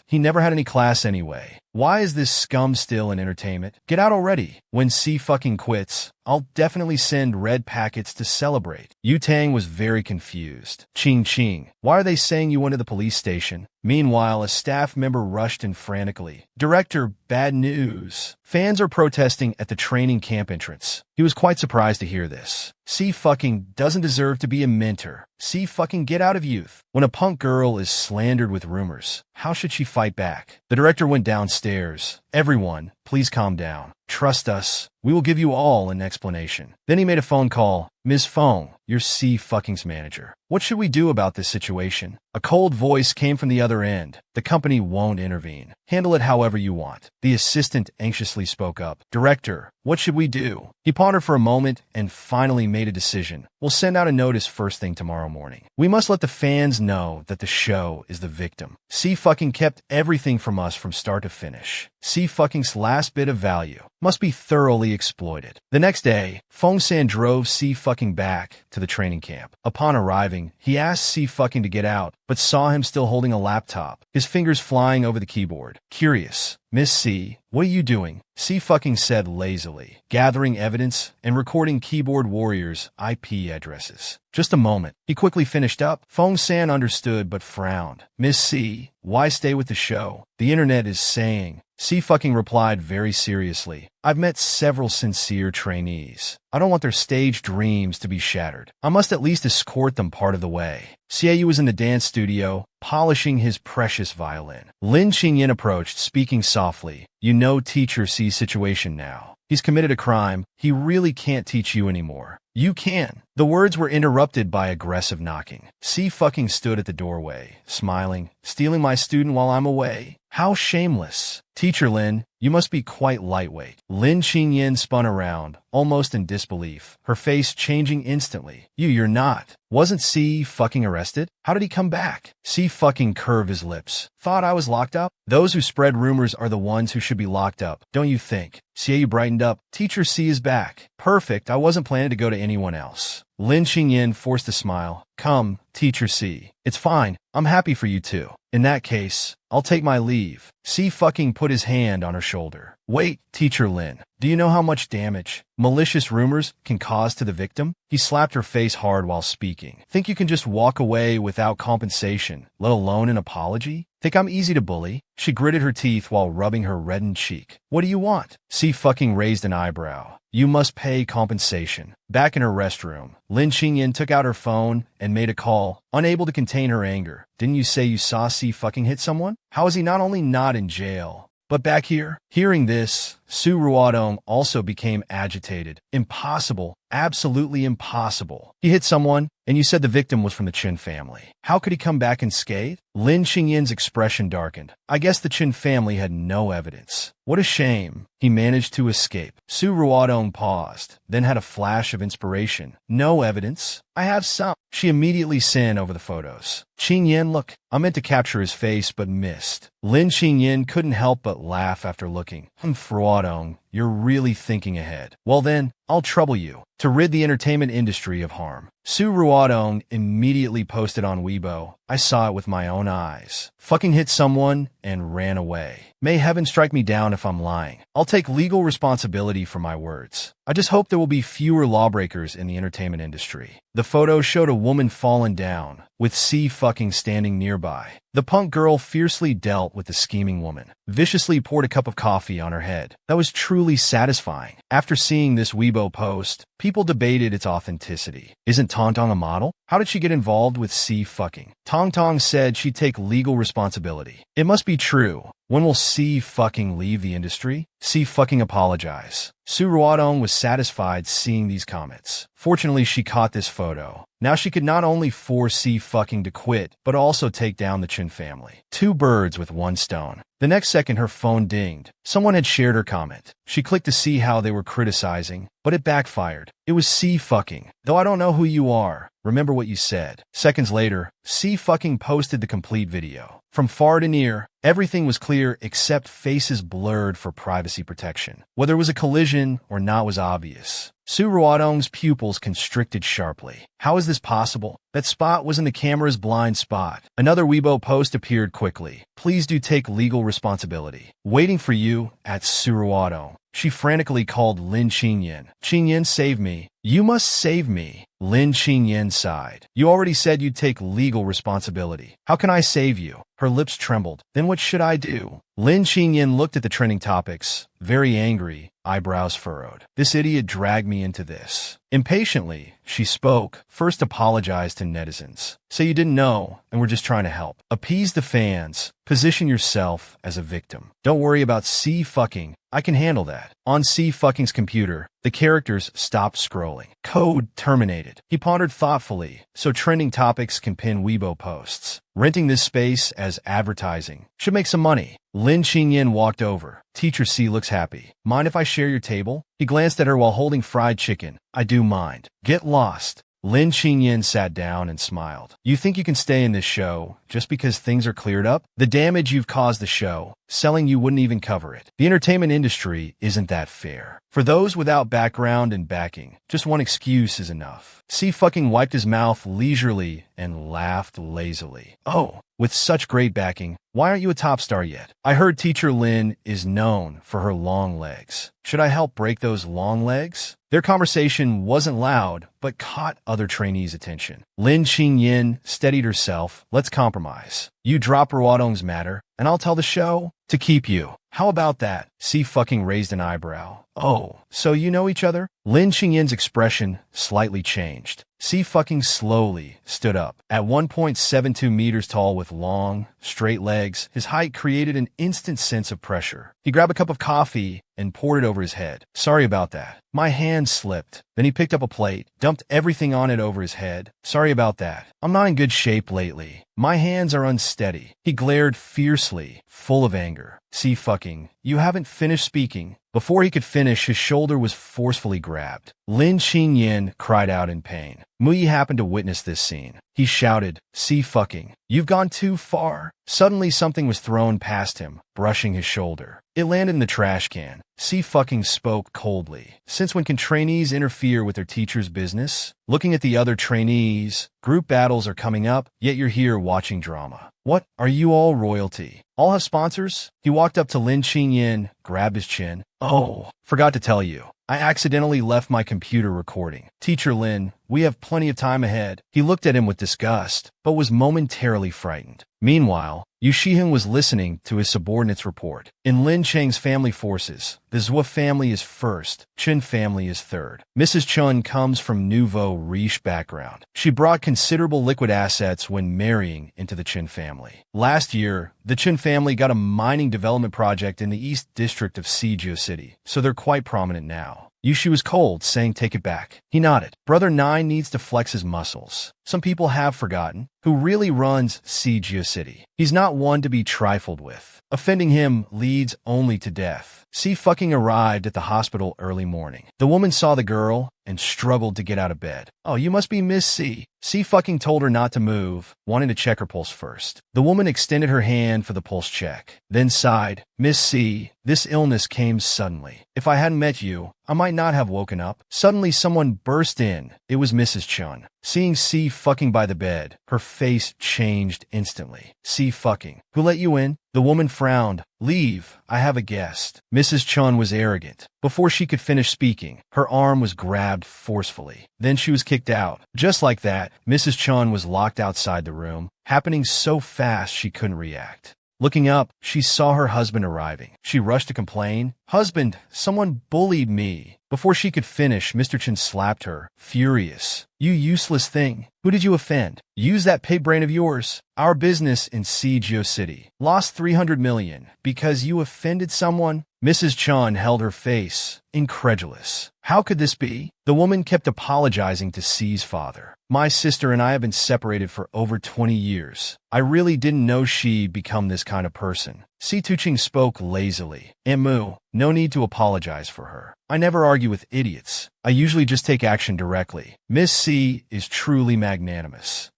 He never had any class anyway. Why is this scum still in entertainment? Get out already. When C fucking quits, I'll definitely send red packets to celebrate. Yu Tang was very confused. Ching Ching, why are they saying you went to the police station? Meanwhile, a staff member rushed in frantically. Director, bad news. Fans are protesting at the training camp entrance. He was quite surprised to hear this. C fucking doesn't deserve to be a mentor. C fucking get out of youth. When a punk girl is slandered with rumors, how should she fight back? The director went downstairs. Everyone, please calm down. Trust us. We will give you all an explanation. Then he made a phone call. Ms. Fong, you're C fucking's manager. What should we do about this situation? A cold voice came from the other end. The company won't intervene. Handle it however you want. The assistant anxiously spoke up. Director, what should we do? He pondered for a moment and finally made a decision. We'll send out a notice first thing tomorrow morning. We must let the fans know that the show is the victim. C fucking kept everything from us from start to finish. C fucking's last bit of value must be thoroughly exploited. The next day, Fong San drove C fucking back to the training camp. Upon arriving, he asked C fucking to get out, but saw him still holding a laptop, his fingers flying over the keyboard. Curious, Miss C, what are you doing? C fucking said lazily, gathering evidence and recording keyboard warriors' IP addresses. Just a moment. He quickly finished up. Fong San understood but frowned. Miss C, why stay with the show? The internet is saying. C fucking replied very seriously. I've met several sincere trainees. I don't want their stage dreams to be shattered. I must at least escort them part of the way. Xiaoyu was in the dance studio, polishing his precious violin. Lin Qingyan approached, speaking softly. You know teacher C's situation now. He's committed a crime. He really can't teach you anymore. You can. The words were interrupted by aggressive knocking. C fucking stood at the doorway, smiling. Stealing my student while I'm away? How shameless. Teacher Lin, you must be quite lightweight. Lin Qingyan spun around, almost in disbelief, her face changing instantly. You're not. Wasn't C fucking arrested? How did he come back? C fucking curved his lips. Thought I was locked up? Those who spread rumors are the ones who should be locked up, don't you think? Xiaoyu brightened up. Teacher C is back. Perfect, I wasn't planning to go to anyone else. Lin Qingyan forced a smile. Come, Teacher C. It's fine. I'm happy for you too. In that case, I'll take my leave. C fucking put his hand on her shoulder. Wait, Teacher Lin. Do you know how much damage malicious rumors can cause to the victim? He slapped her face hard while speaking. Think you can just walk away without compensation, let alone an apology? Think I'm easy to bully? She gritted her teeth while rubbing her reddened cheek. What do you want? C fucking raised an eyebrow. You must pay compensation. Back in her restroom, Lin Qingyan took out her phone and made a call, unable to contain her anger. Didn't you say you saw C fucking hit someone? How is he not only not in jail, but back here? Hearing this, Su Ruodong also became agitated. Impossible. Absolutely impossible. He hit someone, and you said the victim was from the Chin family. How could he come back unscathed? Lin Qingyan's expression darkened. I guess the Chin family had no evidence. What a shame. He managed to escape. Su Ruodong paused, then had a flash of inspiration. No evidence? I have some. She immediately sent over the photos. Qingyan, look. I meant to capture his face, but missed. Lin Qingyan couldn't help but laugh after looking. Ruodong, you're really thinking ahead. Well then, I'll trouble you. To rid the entertainment industry of harm. Su Ruodong immediately posted on Weibo. I saw it with my own eyes. Fucking hit someone and ran away. May heaven strike me down if I'm lying. I'll take legal responsibility for my words. I just hope there will be fewer lawbreakers in the entertainment industry. The photo showed a woman fallen down, with C fucking standing nearby. The punk girl fiercely dealt with the scheming woman, viciously poured a cup of coffee on her head. That was truly satisfying. After seeing this Weibo post, people debated its authenticity. Isn't Tong Tong a model? How did she get involved with C fucking? Tong Tong said she'd take legal responsibility. It must be true. When will C fucking leave the industry? C fucking apologize. Su Ruodong was satisfied seeing these comments. Fortunately, she caught this photo. Now she could not only force C fucking to quit, but also take down the Chin family. Two birds with one stone. The next second, her phone dinged. Someone had shared her comment. She clicked to see how they were criticizing, but it backfired. It was C fucking. Though I don't know who you are, remember what you said. Seconds later, C fucking posted the complete video. From far to near, everything was clear except faces blurred for privacy protection. Whether it was a collision or not was obvious. Su Ruodong's pupils constricted sharply. How is this possible? That spot was in the camera's blind spot. Another Weibo post appeared quickly. Please do take legal responsibility. Waiting for you at Su Ruodong. She frantically called Lin Qingyan. Qingyan, save me. You must save me. Lin Qingyan sighed. You already said you'd take legal responsibility. How can I save you? Her lips trembled. Then what should I do? Lin Qingyan looked at the trending topics, very angry, eyebrows furrowed. This idiot dragged me into this. Impatiently, she spoke, first apologized to netizens. Say you didn't know, and we're just trying to help. Appease the fans. Position yourself as a victim. Don't worry about C fucking. I can handle that. On C fucking's computer, the characters stopped scrolling. Code terminated. He pondered thoughtfully, so trending topics can pin Weibo posts. Renting this space as advertising. Should make some money. Lin Qingyan walked over. Teacher C looks happy. Mind if I share your table? He glanced at her while holding fried chicken. I do mind. Get lost. Lin Qingyan sat down and smiled. You think you can stay in this show just because things are cleared up? The damage you've caused the show, selling you wouldn't even cover it. The entertainment industry isn't that fair. For those without background and backing, just one excuse is enough. C fucking wiped his mouth leisurely and laughed lazily. Oh, with such great backing, why aren't you a top star yet? I heard Teacher Lin is known for her long legs. Should I help break those long legs? Their conversation wasn't loud, but caught other trainees' attention. Lin Qingyan steadied herself. Let's compromise. You drop Ruodong's matter, and I'll tell the show to keep you. How about that? C fucking raised an eyebrow. Oh, so you know each other? Lin Qingyan's expression slightly changed. C fucking slowly stood up. At 1.72 meters tall with long, straight legs, his height created an instant sense of pressure. He grabbed a cup of coffee and poured it over his head. Sorry about that. My hand slipped. Then he picked up a plate, dumped everything on it over his head. Sorry about that. I'm not in good shape lately. My hands are unsteady. He glared fiercely, full of anger. C fucking, you haven't finished speaking. Before he could finish, his shoulder was forcefully grabbed. Lin Qingyan cried out in pain. Muyi happened to witness this scene. He shouted, C fucking, you've gone too far. Suddenly something was thrown past him, brushing his shoulder. It landed in the trash can. C fucking spoke coldly. Since when can trainees interfere with their teacher's business? Looking at the other trainees, group battles are coming up, yet you're here watching drama. What? Are you all royalty? All have sponsors? He walked up to Lin Qingyan, grabbed his chin. Oh, forgot to tell you. I accidentally left my computer recording. Teacher Lin, we have plenty of time ahead. He looked at him with disgust, but was momentarily frightened. Meanwhile, Yu Shihen was listening to his subordinate's report. In Lin Cheng's family forces, the Zhou family is first, Chen family is third. Mrs. Chun comes from nouveau riche background. She brought considerable liquid assets when marrying into the Chen family. Last year, the Chen family got a mining development project in the East District of Sijio City, so they're quite prominent now. Yushi was cold, saying take it back. He nodded. Brother Nine needs to flex his muscles. Some people have forgotten who really runs Sijio City. He's not one to be trifled with. Offending him leads only to death. C fucking arrived at the hospital early morning. The woman saw the girl and struggled to get out of bed. Oh, you must be Miss C. C fucking told her not to move, wanting to check her pulse first. The woman extended her hand for the pulse check, then sighed. Miss C, this illness came suddenly. If I hadn't met you, I might not have woken up. Suddenly someone burst in. It was Mrs. Chun. Seeing C fucking by the bed, her face changed instantly. C fucking. Who let you in? The woman frowned. Leave. I have a guest. Mrs. Chun was arrogant. Before she could finish speaking, her arm was grabbed forcefully. Then she was kicked out. Just like that, Mrs. Chun was locked outside the room, happening so fast she couldn't react. Looking up, she saw her husband arriving. She rushed to complain. Husband, someone bullied me. Before she could finish, Mr. Chen slapped her, furious. You useless thing. Who did you offend? Use that pig brain of yours. Our business in Sijio City lost 300 million because you offended someone. Mrs. Chun held her face, incredulous. How could this be? The woman kept apologizing to C's father. My sister and I have been separated for over 20 years. I really didn't know she'd become this kind of person. C. Tuqing spoke lazily. Aunt Mu, no need to apologize for her. I never argue with idiots. I usually just take action directly. Miss C is truly magnanimous.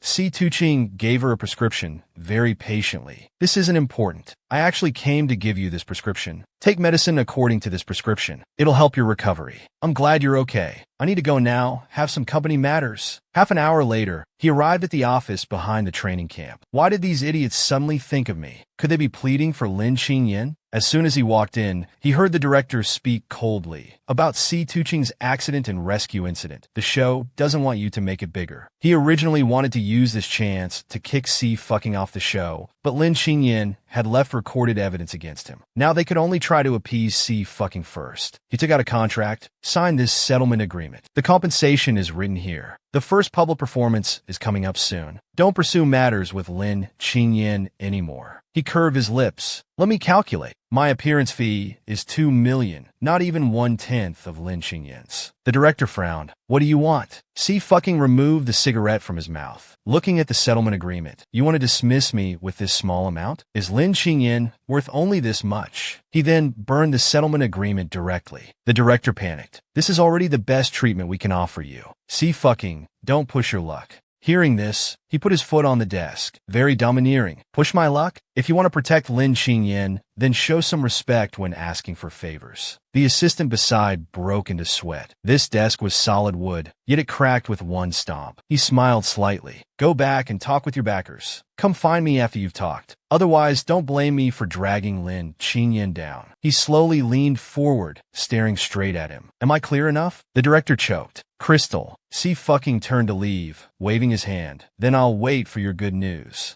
Si Tuqing gave her a prescription very patiently. This isn't important. I actually came to give you this prescription. Take medicine according to this prescription. It'll help your recovery. I'm glad you're okay. I need to go now. Have some company matters. Half an hour later, he arrived at the office behind the training camp. Why did these idiots suddenly think of me? Could they be pleading for Lin Qingyan? As soon as he walked in, he heard the director speak coldly about Si Tuqing's accident and rescue incident. The show doesn't want you to make it bigger. He originally wanted to use this chance to kick Si fucking off the show, but Lin Qingyan had left recorded evidence against him. Now they could only try to appease Si fucking first. He took out a contract, signed this settlement agreement. The compensation is written here. The first public performance is coming up soon. Don't pursue matters with Lin Qingyan anymore. He curved his lips. Let me calculate. My appearance fee is 2 million, not even 1/10 of Lin Qingyan's. The director frowned. What do you want? Si fucking removed the cigarette from his mouth. Looking at the settlement agreement, you want to dismiss me with this small amount? Is Lin Qingyan worth only this much? He then burned the settlement agreement directly. The director panicked. This is already the best treatment we can offer you. Si fucking, don't push your luck. Hearing this, he put his foot on the desk. Very domineering. Push my luck? If you want to protect Lin Qingyan, then show some respect when asking for favors. The assistant beside broke into sweat. This desk was solid wood, yet it cracked with one stomp. He smiled slightly. Go back and talk with your backers. Come find me after you've talked. Otherwise, don't blame me for dragging Lin Qingyan down. He slowly leaned forward, staring straight at him. Am I clear enough? The director choked. Crystal, Si fucking turned to leave, waving his hand. Then I'll wait for your good news.